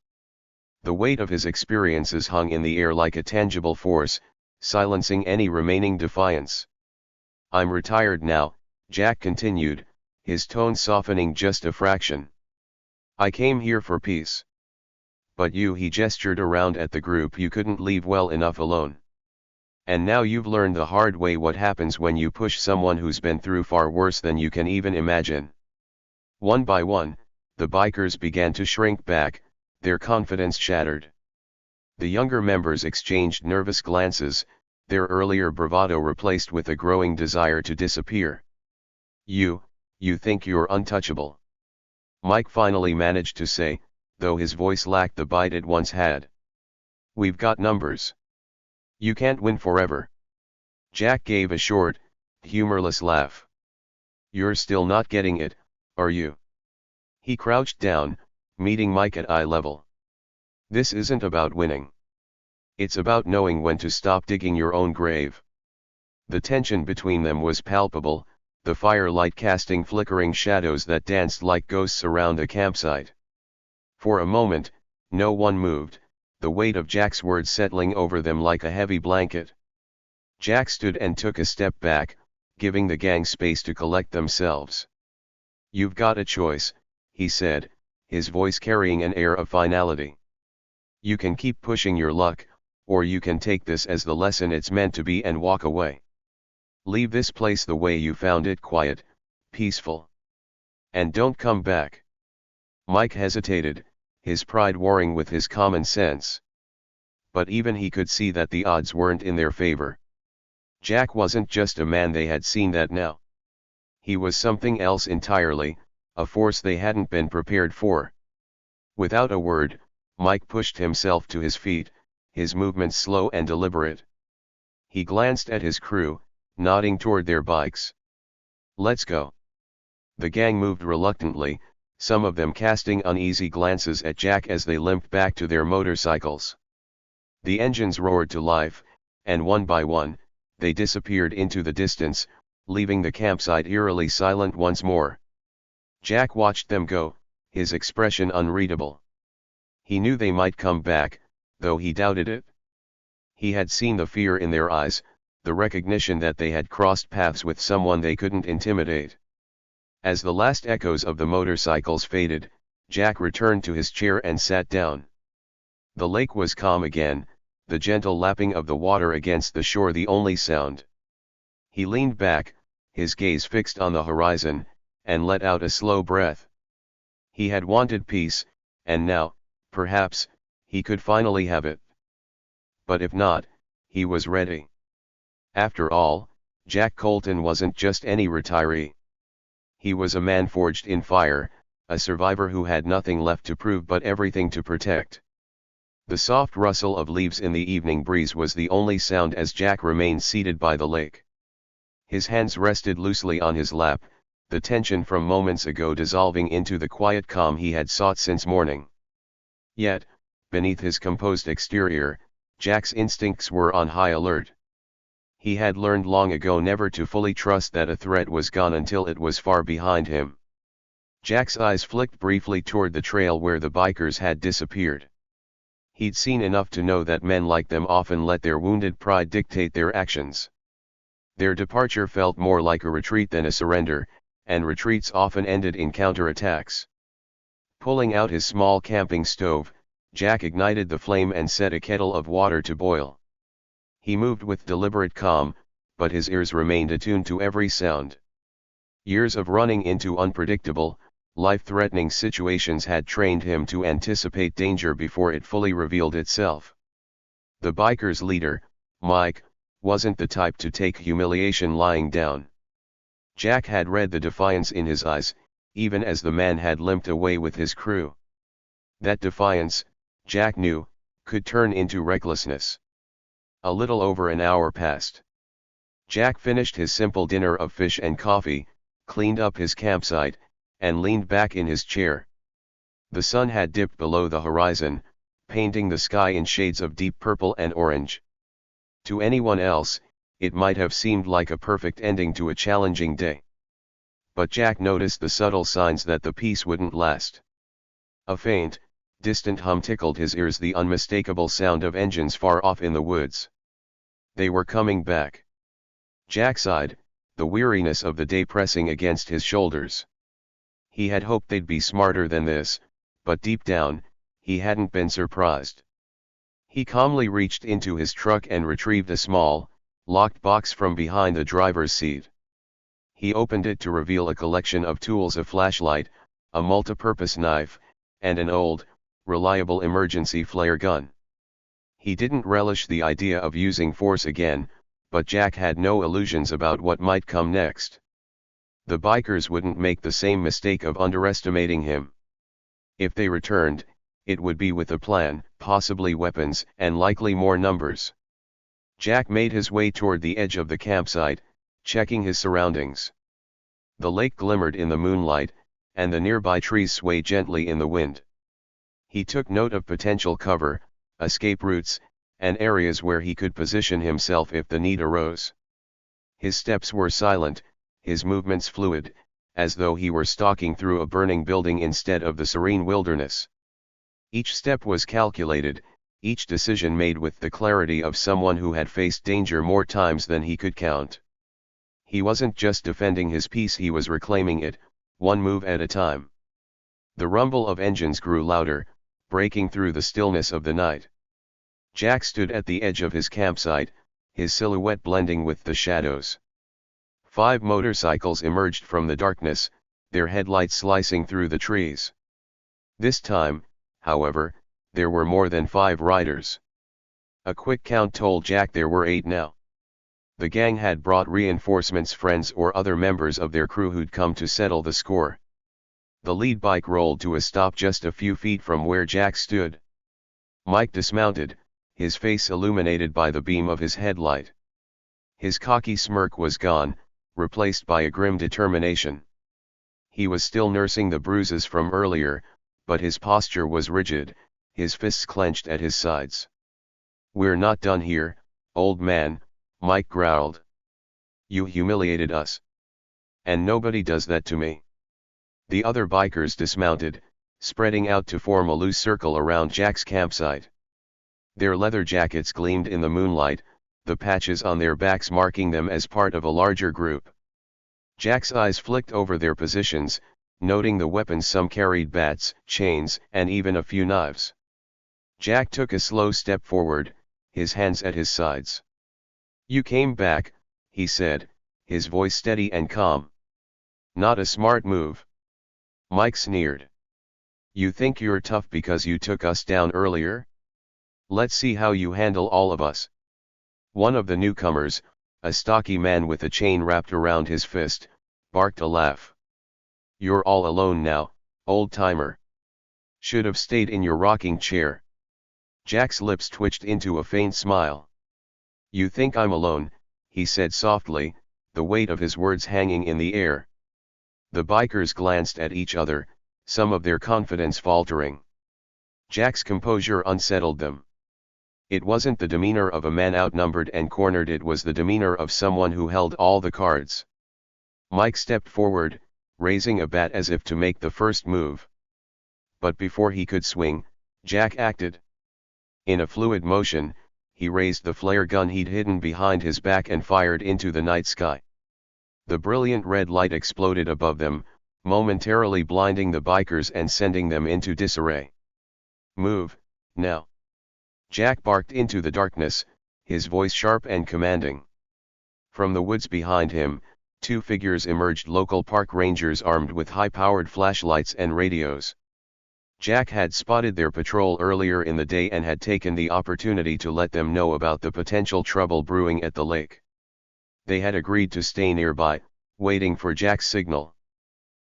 The weight of his experiences hung in the air like a tangible force, silencing any remaining defiance. "I'm retired now," Jack continued, his tone softening just a fraction. "I came here for peace. But you," he gestured around at the group, "you couldn't leave well enough alone. And now you've learned the hard way what happens when you push someone who's been through far worse than you can even imagine." One by one, the bikers began to shrink back, their confidence shattered. The younger members exchanged nervous glances, their earlier bravado replaced with a growing desire to disappear. You think you're untouchable?" Mike finally managed to say, though his voice lacked the bite it once had. "We've got numbers. You can't win forever." Jack gave a short, humorless laugh. "You're still not getting it, are you?" He crouched down, meeting Mike at eye level. "This isn't about winning. It's about knowing when to stop digging your own grave." The tension between them was palpable, the firelight casting flickering shadows that danced like ghosts around a campsite. For a moment, no one moved, the weight of Jack's words settling over them like a heavy blanket. Jack stood and took a step back, giving the gang space to collect themselves. "You've got a choice," he said, his voice carrying an air of finality. "You can keep pushing your luck, or you can take this as the lesson it's meant to be and walk away. Leave this place the way you found it, quiet, peaceful. And don't come back." Mike hesitated, his pride warring with his common sense. But even he could see that the odds weren't in their favor. Jack wasn't just a man they had seen that now. He was something else entirely, a force they hadn't been prepared for. Without a word, Mike pushed himself to his feet, his movements slow and deliberate. He glanced at his crew, nodding toward their bikes. "Let's go." The gang moved reluctantly, some of them casting uneasy glances at Jack as they limped back to their motorcycles. The engines roared to life, and one by one, they disappeared into the distance, leaving the campsite eerily silent once more. Jack watched them go, his expression unreadable. He knew they might come back, though he doubted it. He had seen the fear in their eyes, the recognition that they had crossed paths with someone they couldn't intimidate. As the last echoes of the motorcycles faded, Jack returned to his chair and sat down. The lake was calm again, the gentle lapping of the water against the shore the only sound. He leaned back, his gaze fixed on the horizon, and let out a slow breath. He had wanted peace, and now, perhaps, he could finally have it. But if not, he was ready. After all, Jack Colton wasn't just any retiree. He was a man forged in fire, a survivor who had nothing left to prove but everything to protect. The soft rustle of leaves in the evening breeze was the only sound as Jack remained seated by the lake. His hands rested loosely on his lap, the tension from moments ago dissolving into the quiet calm he had sought since morning. Yet, beneath his composed exterior, Jack's instincts were on high alert. He had learned long ago never to fully trust that a threat was gone until it was far behind him. Jack's eyes flicked briefly toward the trail where the bikers had disappeared. He'd seen enough to know that men like them often let their wounded pride dictate their actions. Their departure felt more like a retreat than a surrender, and retreats often ended in counterattacks. Pulling out his small camping stove, Jack ignited the flame and set a kettle of water to boil. He moved with deliberate calm, but his ears remained attuned to every sound. Years of running into unpredictable, life-threatening situations had trained him to anticipate danger before it fully revealed itself. The bikers' leader, Mike, wasn't the type to take humiliation lying down. Jack had read the defiance in his eyes, even as the man had limped away with his crew. That defiance, Jack knew, could turn into recklessness. A little over an hour passed. Jack finished his simple dinner of fish and coffee, cleaned up his campsite, and leaned back in his chair. The sun had dipped below the horizon, painting the sky in shades of deep purple and orange. To anyone else, it might have seemed like a perfect ending to a challenging day. But Jack noticed the subtle signs that the peace wouldn't last. A faint, distant hum tickled his ears, the unmistakable sound of engines far off in the woods. They were coming back. Jack sighed, the weariness of the day pressing against his shoulders. He had hoped they'd be smarter than this, but deep down, he hadn't been surprised. He calmly reached into his truck and retrieved a small, locked box from behind the driver's seat. He opened it to reveal a collection of tools: a flashlight, a multi-purpose knife, and an old, reliable emergency flare gun. He didn't relish the idea of using force again, but Jack had no illusions about what might come next. The bikers wouldn't make the same mistake of underestimating him. If they returned, it would be with a plan, possibly weapons, and likely more numbers. Jack made his way toward the edge of the campsite, checking his surroundings. The lake glimmered in the moonlight, and the nearby trees swayed gently in the wind. He took note of potential cover, escape routes, and areas where he could position himself if the need arose. His steps were silent, his movements fluid, as though he were stalking through a burning building instead of the serene wilderness. Each step was calculated, each decision made with the clarity of someone who had faced danger more times than he could count. He wasn't just defending his peace, he was reclaiming it, one move at a time. The rumble of engines grew louder, breaking through the stillness of the night. Jack stood at the edge of his campsite, his silhouette blending with the shadows. 5 motorcycles emerged from the darkness, their headlights slicing through the trees. This time, however, there were more than 5 riders. A quick count told Jack there were 8 now. The gang had brought reinforcements, friends or other members of their crew who'd come to settle the score. The lead bike rolled to a stop just a few feet from where Jack stood. Mike dismounted, his face illuminated by the beam of his headlight. His cocky smirk was gone, replaced by a grim determination. He was still nursing the bruises from earlier, but his posture was rigid, his fists clenched at his sides. "We're not done here, old man," Mike growled. "You humiliated us. And nobody does that to me." The other bikers dismounted, spreading out to form a loose circle around Jack's campsite. Their leather jackets gleamed in the moonlight, the patches on their backs marking them as part of a larger group. Jack's eyes flicked over their positions, noting the weapons: some carried bats, chains, and even a few knives. Jack took a slow step forward, his hands at his sides. "You came back," he said, his voice steady and calm. "Not a smart move." Mike sneered. "You think you're tough because you took us down earlier? Let's see how you handle all of us." One of the newcomers, a stocky man with a chain wrapped around his fist, barked a laugh. "You're all alone now, old-timer. Should have stayed in your rocking chair." Jack's lips twitched into a faint smile. "You think I'm alone," he said softly, the weight of his words hanging in the air. The bikers glanced at each other, some of their confidence faltering. Jack's composure unsettled them. It wasn't the demeanor of a man outnumbered and cornered, it was the demeanor of someone who held all the cards. Mike stepped forward, raising a bat as if to make the first move. But before he could swing, Jack acted. In a fluid motion, he raised the flare gun he'd hidden behind his back and fired into the night sky. The brilliant red light exploded above them, momentarily blinding the bikers and sending them into disarray. "Move, now!" Jack barked into the darkness, his voice sharp and commanding. From the woods behind him, two figures emerged, local park rangers armed with high-powered flashlights and radios. Jack had spotted their patrol earlier in the day and had taken the opportunity to let them know about the potential trouble brewing at the lake. They had agreed to stay nearby, waiting for Jack's signal.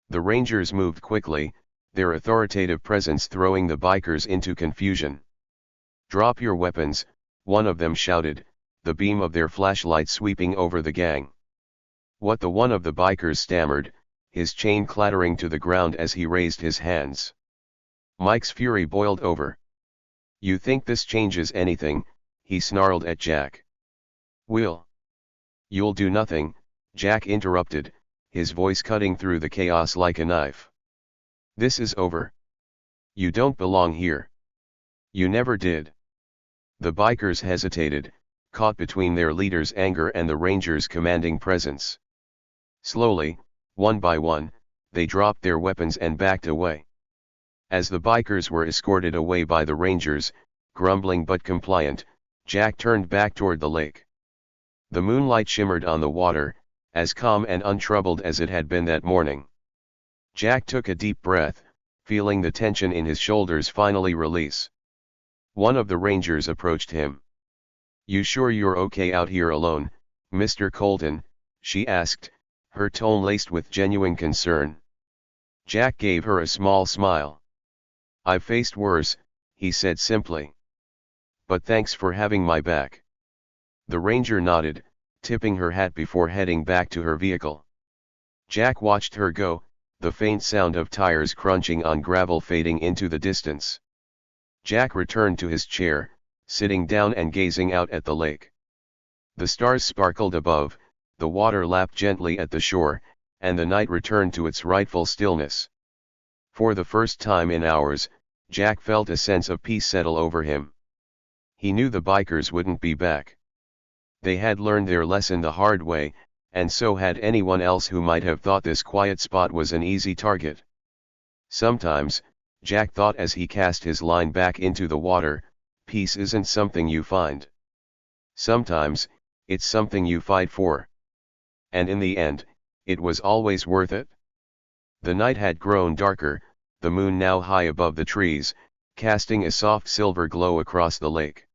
The rangers moved quickly, their authoritative presence throwing the bikers into confusion. "Drop your weapons," one of them shouted, the beam of their flashlight sweeping over the gang. "What the?" one of the bikers stammered, his chain clattering to the ground as he raised his hands. Mike's fury boiled over. "You think this changes anything?" he snarled at Jack. "You'll do nothing," Jack interrupted, his voice cutting through the chaos like a knife. "This is over. You don't belong here. You never did." The bikers hesitated, caught between their leader's anger and the rangers' commanding presence. Slowly, one by one, they dropped their weapons and backed away. As the bikers were escorted away by the rangers, grumbling but compliant, Jack turned back toward the lake. The moonlight shimmered on the water, as calm and untroubled as it had been that morning. Jack took a deep breath, feeling the tension in his shoulders finally release. One of the rangers approached him. "You sure you're okay out here alone, Mr. Colton?" she asked, her tone laced with genuine concern. Jack gave her a small smile. "I've faced worse," he said simply. "But thanks for having my back." The ranger nodded, tipping her hat before heading back to her vehicle. Jack watched her go, the faint sound of tires crunching on gravel fading into the distance. Jack returned to his chair, sitting down and gazing out at the lake. The stars sparkled above, the water lapped gently at the shore, and the night returned to its rightful stillness. For the first time in hours, Jack felt a sense of peace settle over him. He knew the bikers wouldn't be back. They had learned their lesson the hard way, and so had anyone else who might have thought this quiet spot was an easy target. Sometimes, Jack thought as he cast his line back into the water, peace isn't something you find. Sometimes, it's something you fight for. And in the end, it was always worth it. The night had grown darker, the moon now high above the trees, casting a soft silver glow across the lake.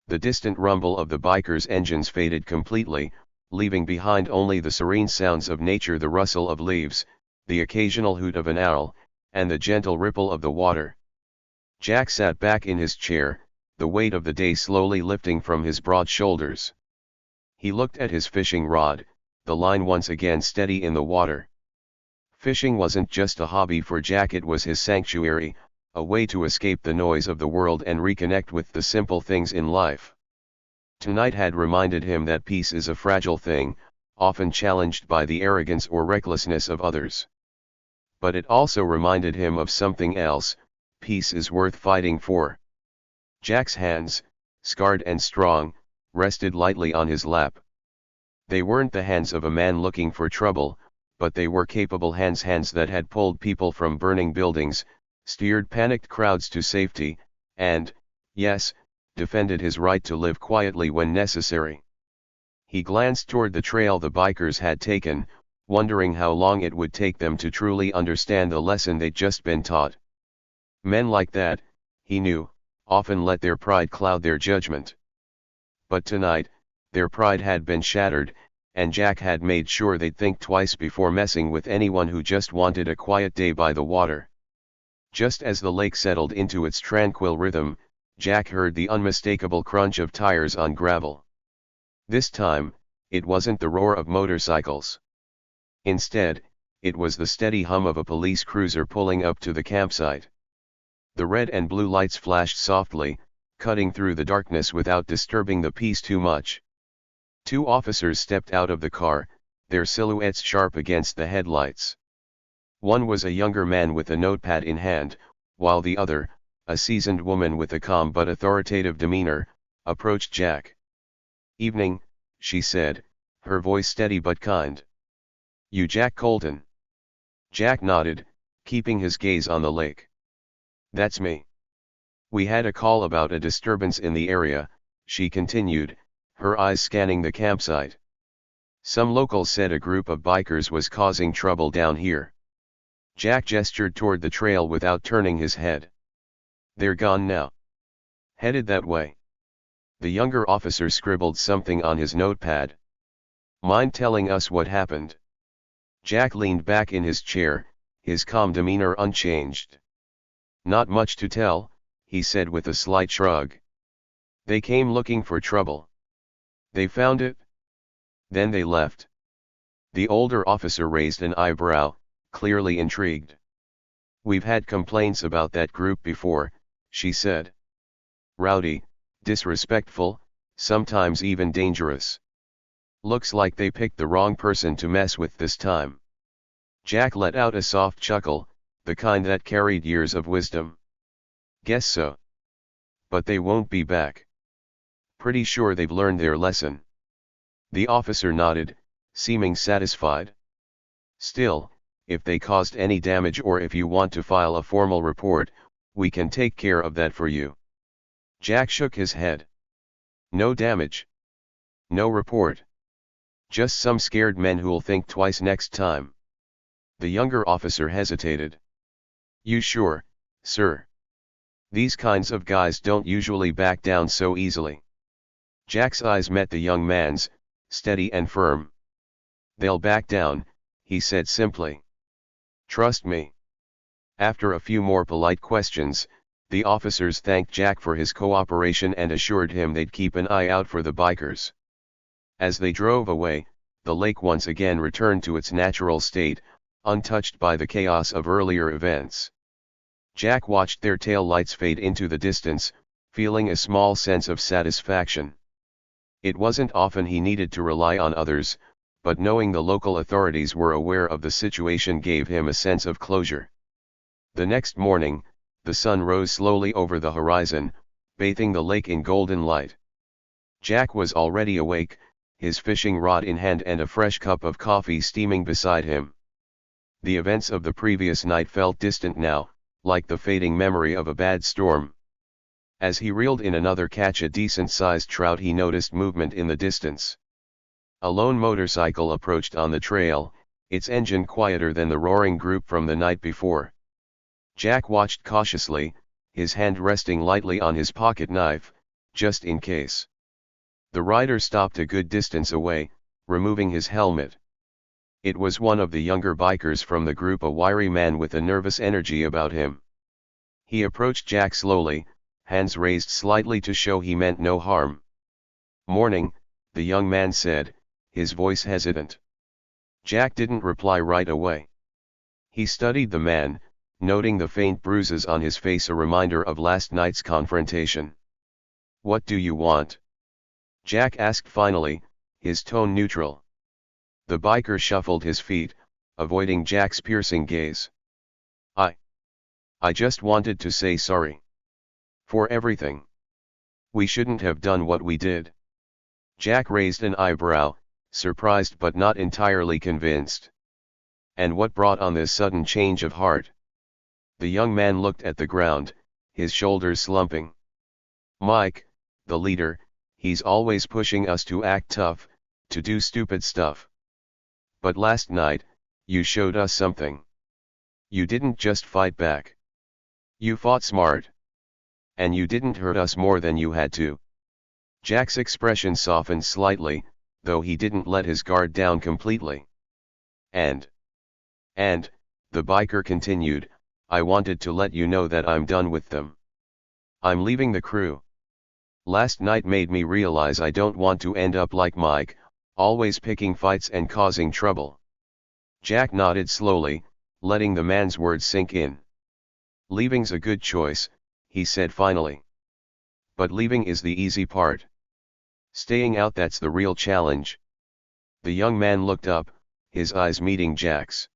The distant rumble of the bikers' engines faded completely, leaving behind only the serene sounds of nature, the rustle of leaves, the occasional hoot of an owl, and the gentle ripple of the water. Jack sat back in his chair, the weight of the day slowly lifting from his broad shoulders. He looked at his fishing rod, the line once again steady in the water. Fishing wasn't just a hobby for Jack, it was his sanctuary, a way to escape the noise of the world and reconnect with the simple things in life. Tonight had reminded him that peace is a fragile thing, often challenged by the arrogance or recklessness of others. But it also reminded him of something else: peace is worth fighting for. Jack's hands, scarred and strong, rested lightly on his lap. They weren't the hands of a man looking for trouble, but they were capable hands that had pulled people from burning buildings, steered panicked crowds to safety, and, Yes, defended his right to live quietly when necessary. He glanced toward the trail the bikers had taken, wondering how long it would take them to truly understand the lesson they'd just been taught. Men like that, he knew, often let their pride cloud their judgment. But tonight, their pride had been shattered, and Jack had made sure they'd think twice before messing with anyone who just wanted a quiet day by the water. Just as the lake settled into its tranquil rhythm, Jack heard the unmistakable crunch of tires on gravel. This time, it wasn't the roar of motorcycles. Instead, it was the steady hum of a police cruiser pulling up to the campsite. The red and blue lights flashed softly, cutting through the darkness without disturbing the peace too much. Two officers stepped out of the car, their silhouettes sharp against the headlights. One was a younger man with a notepad in hand, while the other, a seasoned woman with a calm but authoritative demeanor, approached Jack. "Evening," she said, her voice steady but kind. "You Jack Colton?" Jack nodded, keeping his gaze on the lake. "That's me. We had a call about a disturbance in the area," she continued, her eyes scanning the campsite. "Some locals said a group of bikers was causing trouble down here." Jack gestured toward the trail without turning his head. "They're gone now. Headed that way." The younger officer scribbled something on his notepad. "Mind telling us what happened?" Jack leaned back in his chair, his calm demeanor unchanged. "Not much to tell," he said with a slight shrug. "They came looking for trouble. They found it. Then they left." The older officer raised an eyebrow, clearly intrigued. "We've had complaints about that group before," she said. "Rowdy, disrespectful, sometimes even dangerous. Looks like they picked the wrong person to mess with this time." Jack let out a soft chuckle, the kind that carried years of wisdom. "Guess so. But they won't be back. Pretty sure they've learned their lesson." The officer nodded, seeming satisfied. "Still, if they caused any damage or if you want to file a formal report, we can take care of that for you." Jack shook his head. "No damage. No report. Just some scared men who'll think twice next time." The younger officer hesitated. "You sure, sir? These kinds of guys don't usually back down so easily." Jack's eyes met the young man's, steady and firm. "They'll back down," he said simply. "Trust me." After a few more polite questions, the officers thanked Jack for his cooperation and assured him they'd keep an eye out for the bikers. As they drove away, the lake once again returned to its natural state, untouched by the chaos of earlier events. Jack watched their tail lights fade into the distance, feeling a small sense of satisfaction. It wasn't often he needed to rely on others, but knowing the local authorities were aware of the situation gave him a sense of closure. The next morning, the sun rose slowly over the horizon, bathing the lake in golden light. Jack was already awake, his fishing rod in hand and a fresh cup of coffee steaming beside him. The events of the previous night felt distant now, like the fading memory of a bad storm. As he reeled in another catch a decent-sized trout, he noticed movement in the distance. A lone motorcycle approached on the trail, its engine quieter than the roaring group from the night before. Jack watched cautiously, his hand resting lightly on his pocket knife, just in case. The rider stopped a good distance away, removing his helmet. It was one of the younger bikers from the group, a wiry man with a nervous energy about him. He approached Jack slowly, hands raised slightly to show he meant no harm. "Morning," the young man said, his voice hesitant. Jack didn't reply right away. He studied the man, noting the faint bruises on his face, a reminder of last night's confrontation. "What do you want?" Jack asked finally, his tone neutral. The biker shuffled his feet, avoiding Jack's piercing gaze. I just wanted to say sorry. For everything. We shouldn't have done what we did." Jack raised an eyebrow, surprised but not entirely convinced. "And what brought on this sudden change of heart?" The young man looked at the ground, his shoulders slumping. Mike, the leader, he's always pushing us to act tough, to do stupid stuff. But last night, you showed us something. You didn't just fight back. You fought smart. And you didn't hurt us more than you had to. Jack's expression softened slightly, though he didn't let his guard down completely. And, the biker continued, I wanted to let you know that I'm done with them. I'm leaving the crew. Last night made me realize I don't want to end up like Mike, always picking fights and causing trouble. Jack nodded slowly, letting the man's words sink in. Leaving's a good choice, he said finally. But leaving is the easy part. Staying out, that's the real challenge. The young man looked up, his eyes meeting Jack's.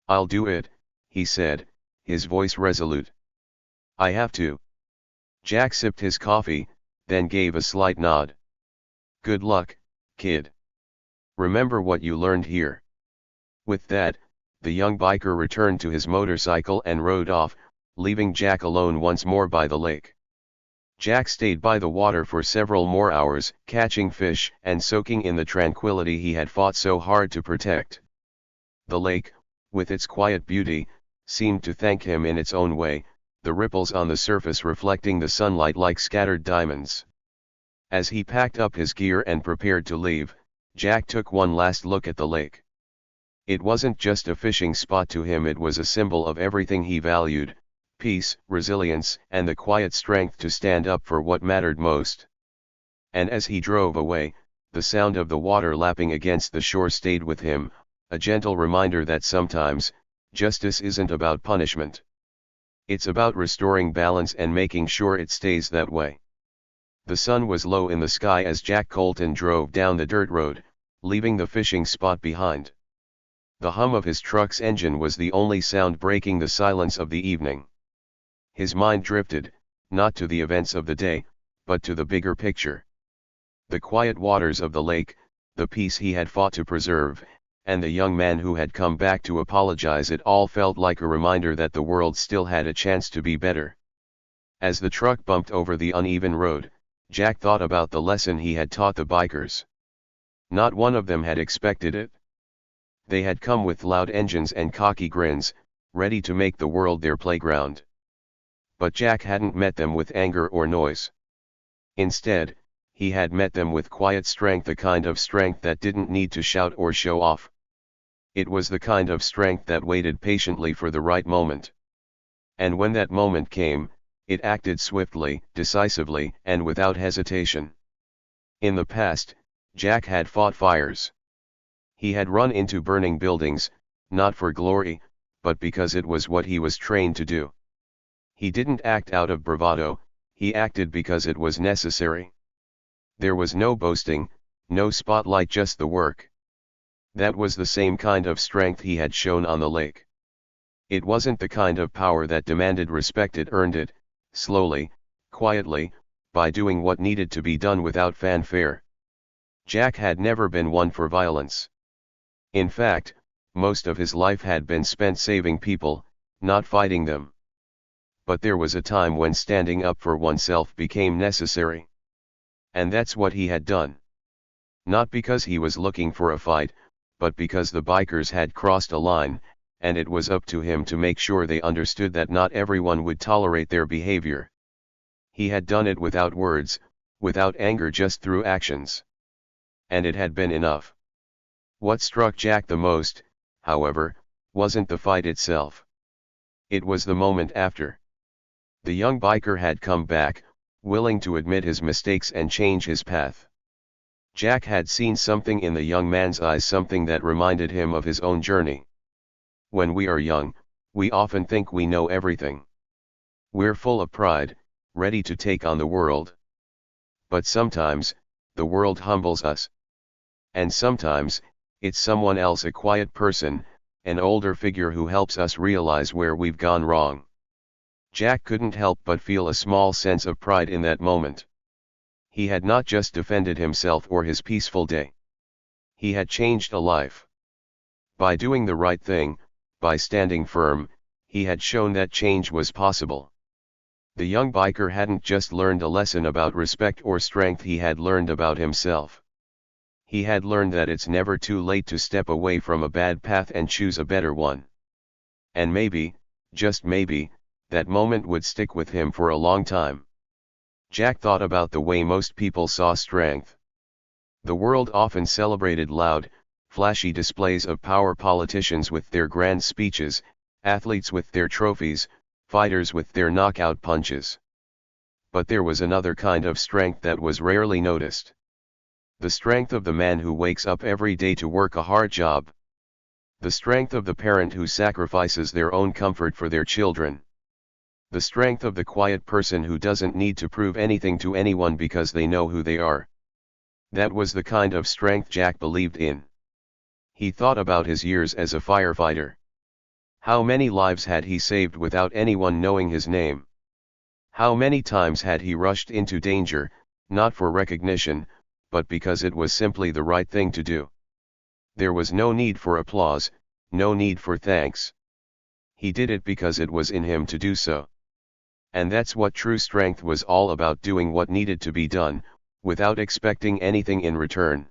I'll do it, he said, his voice resolute. I have to. Jack sipped his coffee, then gave a slight nod. Good luck, kid. Remember what you learned here. With that, the young biker returned to his motorcycle and rode off, leaving Jack alone once more by the lake. Jack stayed by the water for several more hours, catching fish and soaking in the tranquility he had fought so hard to protect. The lake, with its quiet beauty, seemed to thank him in its own way, the ripples on the surface reflecting the sunlight like scattered diamonds. As he packed up his gear and prepared to leave, Jack took one last look at the lake. It wasn't just a fishing spot to him, it was a symbol of everything he valued: peace, resilience, and the quiet strength to stand up for what mattered most. And as he drove away, the sound of the water lapping against the shore stayed with him, a gentle reminder that sometimes, justice isn't about punishment. It's about restoring balance and making sure it stays that way. The sun was low in the sky as Jack Colton drove down the dirt road, leaving the fishing spot behind. The hum of his truck's engine was the only sound breaking the silence of the evening. His mind drifted, not to the events of the day, but to the bigger picture. The quiet waters of the lake, the peace he had fought to preserve, and the young man who had come back to apologize, it all felt like a reminder that the world still had a chance to be better. As the truck bumped over the uneven road, Jack thought about the lesson he had taught the bikers. Not one of them had expected it. They had come with loud engines and cocky grins, ready to make the world their playground. But Jack hadn't met them with anger or noise. Instead, he had met them with quiet strength, the kind of strength that didn't need to shout or show off. It was the kind of strength that waited patiently for the right moment. And when that moment came, it acted swiftly, decisively, and without hesitation. In the past, Jack had fought fires. He had run into burning buildings, not for glory, but because it was what he was trained to do. He didn't act out of bravado, he acted because it was necessary. There was no boasting, no spotlight, just the work. That was the same kind of strength he had shown on the lake. It wasn't the kind of power that demanded respect, it earned it, slowly, quietly, by doing what needed to be done without fanfare. Jack had never been one for violence. In fact, most of his life had been spent saving people, not fighting them. But there was a time when standing up for oneself became necessary. And that's what he had done. Not because he was looking for a fight, but because the bikers had crossed a line, and it was up to him to make sure they understood that not everyone would tolerate their behavior. He had done it without words, without anger, just through actions. And it had been enough. What struck Jack the most, however, wasn't the fight itself. It was the moment after. The young biker had come back, willing to admit his mistakes and change his path. Jack had seen something in the young man's eyes, something that reminded him of his own journey. When we are young, we often think we know everything. We're full of pride, ready to take on the world. But sometimes, the world humbles us. And sometimes, it's someone else, a quiet person, an older figure who helps us realize where we've gone wrong. Jack couldn't help but feel a small sense of pride in that moment. He had not just defended himself or his peaceful day. He had changed a life. By doing the right thing, by standing firm, he had shown that change was possible. The young biker hadn't just learned a lesson about respect or strength, he had learned about himself. He had learned that it's never too late to step away from a bad path and choose a better one. And maybe, just maybe, that moment would stick with him for a long time. Jack thought about the way most people saw strength. The world often celebrated loud, flashy displays of power, politicians with their grand speeches, athletes with their trophies, fighters with their knockout punches. But there was another kind of strength that was rarely noticed. The strength of the man who wakes up every day to work a hard job. The strength of the parent who sacrifices their own comfort for their children. The strength of the quiet person who doesn't need to prove anything to anyone because they know who they are. That was the kind of strength Jack believed in. He thought about his years as a firefighter. How many lives had he saved without anyone knowing his name? How many times had he rushed into danger, not for recognition, but because it was simply the right thing to do? There was no need for applause, no need for thanks. He did it because it was in him to do so. And that's what true strength was all about, doing what needed to be done, without expecting anything in return.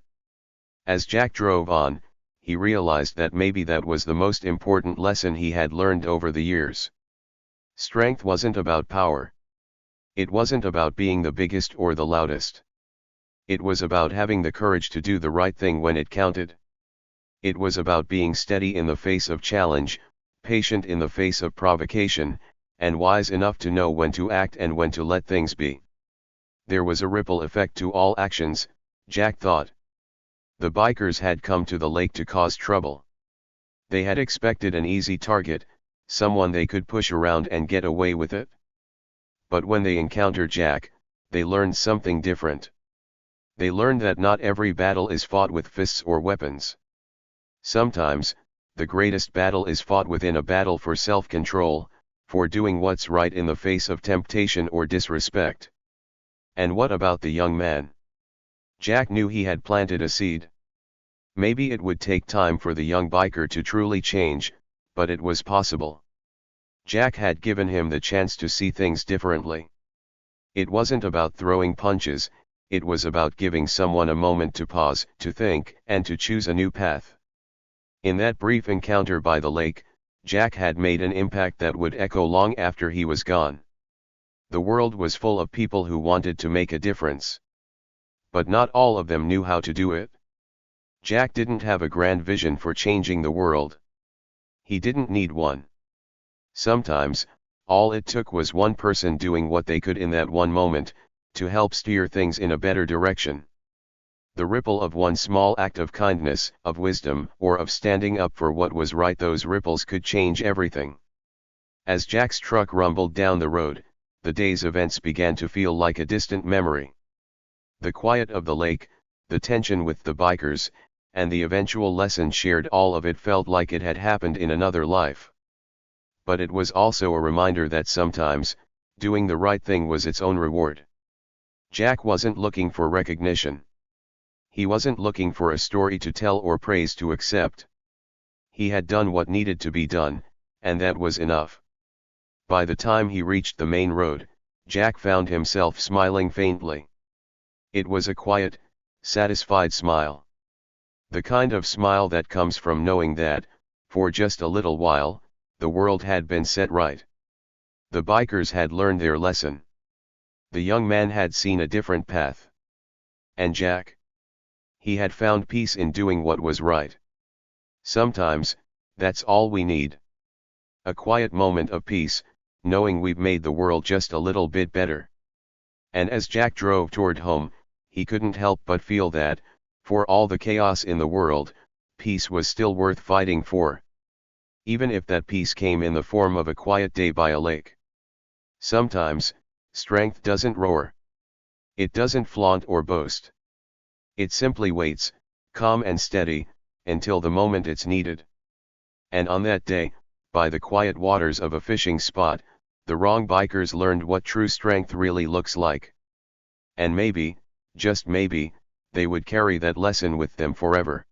As Jack drove on, he realized that maybe that was the most important lesson he had learned over the years. Strength wasn't about power. It wasn't about being the biggest or the loudest. It was about having the courage to do the right thing when it counted. It was about being steady in the face of challenge, patient in the face of provocation, and wise enough to know when to act and when to let things be. There was a ripple effect to all actions, Jack thought. The bikers had come to the lake to cause trouble. They had expected an easy target, someone they could push around and get away with it. But when they encountered Jack, they learned something different. They learned that not every battle is fought with fists or weapons. Sometimes, the greatest battle is fought within a battle for self-control, for doing what's right in the face of temptation or disrespect. And what about the young man? Jack knew he had planted a seed. Maybe it would take time for the young biker to truly change, but it was possible. Jack had given him the chance to see things differently. It wasn't about throwing punches, it was about giving someone a moment to pause, to think, and to choose a new path. In that brief encounter by the lake, Jack had made an impact that would echo long after he was gone. The world was full of people who wanted to make a difference. But not all of them knew how to do it. Jack didn't have a grand vision for changing the world. He didn't need one. Sometimes, all it took was one person doing what they could in that one moment, to help steer things in a better direction. The ripple of one small act of kindness, of wisdom, or of standing up for what was right, those ripples could change everything. As Jack's truck rumbled down the road, the day's events began to feel like a distant memory. The quiet of the lake, the tension with the bikers, and the eventual lesson shared, all of it felt like it had happened in another life. But it was also a reminder that sometimes, doing the right thing was its own reward. Jack wasn't looking for recognition. He wasn't looking for a story to tell or praise to accept. He had done what needed to be done, and that was enough. By the time he reached the main road, Jack found himself smiling faintly. It was a quiet, satisfied smile. The kind of smile that comes from knowing that, for just a little while, the world had been set right. The bikers had learned their lesson. The young man had seen a different path. And Jack? He had found peace in doing what was right. Sometimes, that's all we need. A quiet moment of peace, knowing we've made the world just a little bit better. And as Jack drove toward home, he couldn't help but feel that, for all the chaos in the world, peace was still worth fighting for. Even if that peace came in the form of a quiet day by a lake. Sometimes, strength doesn't roar. It doesn't flaunt or boast. It simply waits, calm and steady, until the moment it's needed. And on that day, by the quiet waters of a fishing spot, the wrong bikers learned what true strength really looks like. And maybe, just maybe, they would carry that lesson with them forever.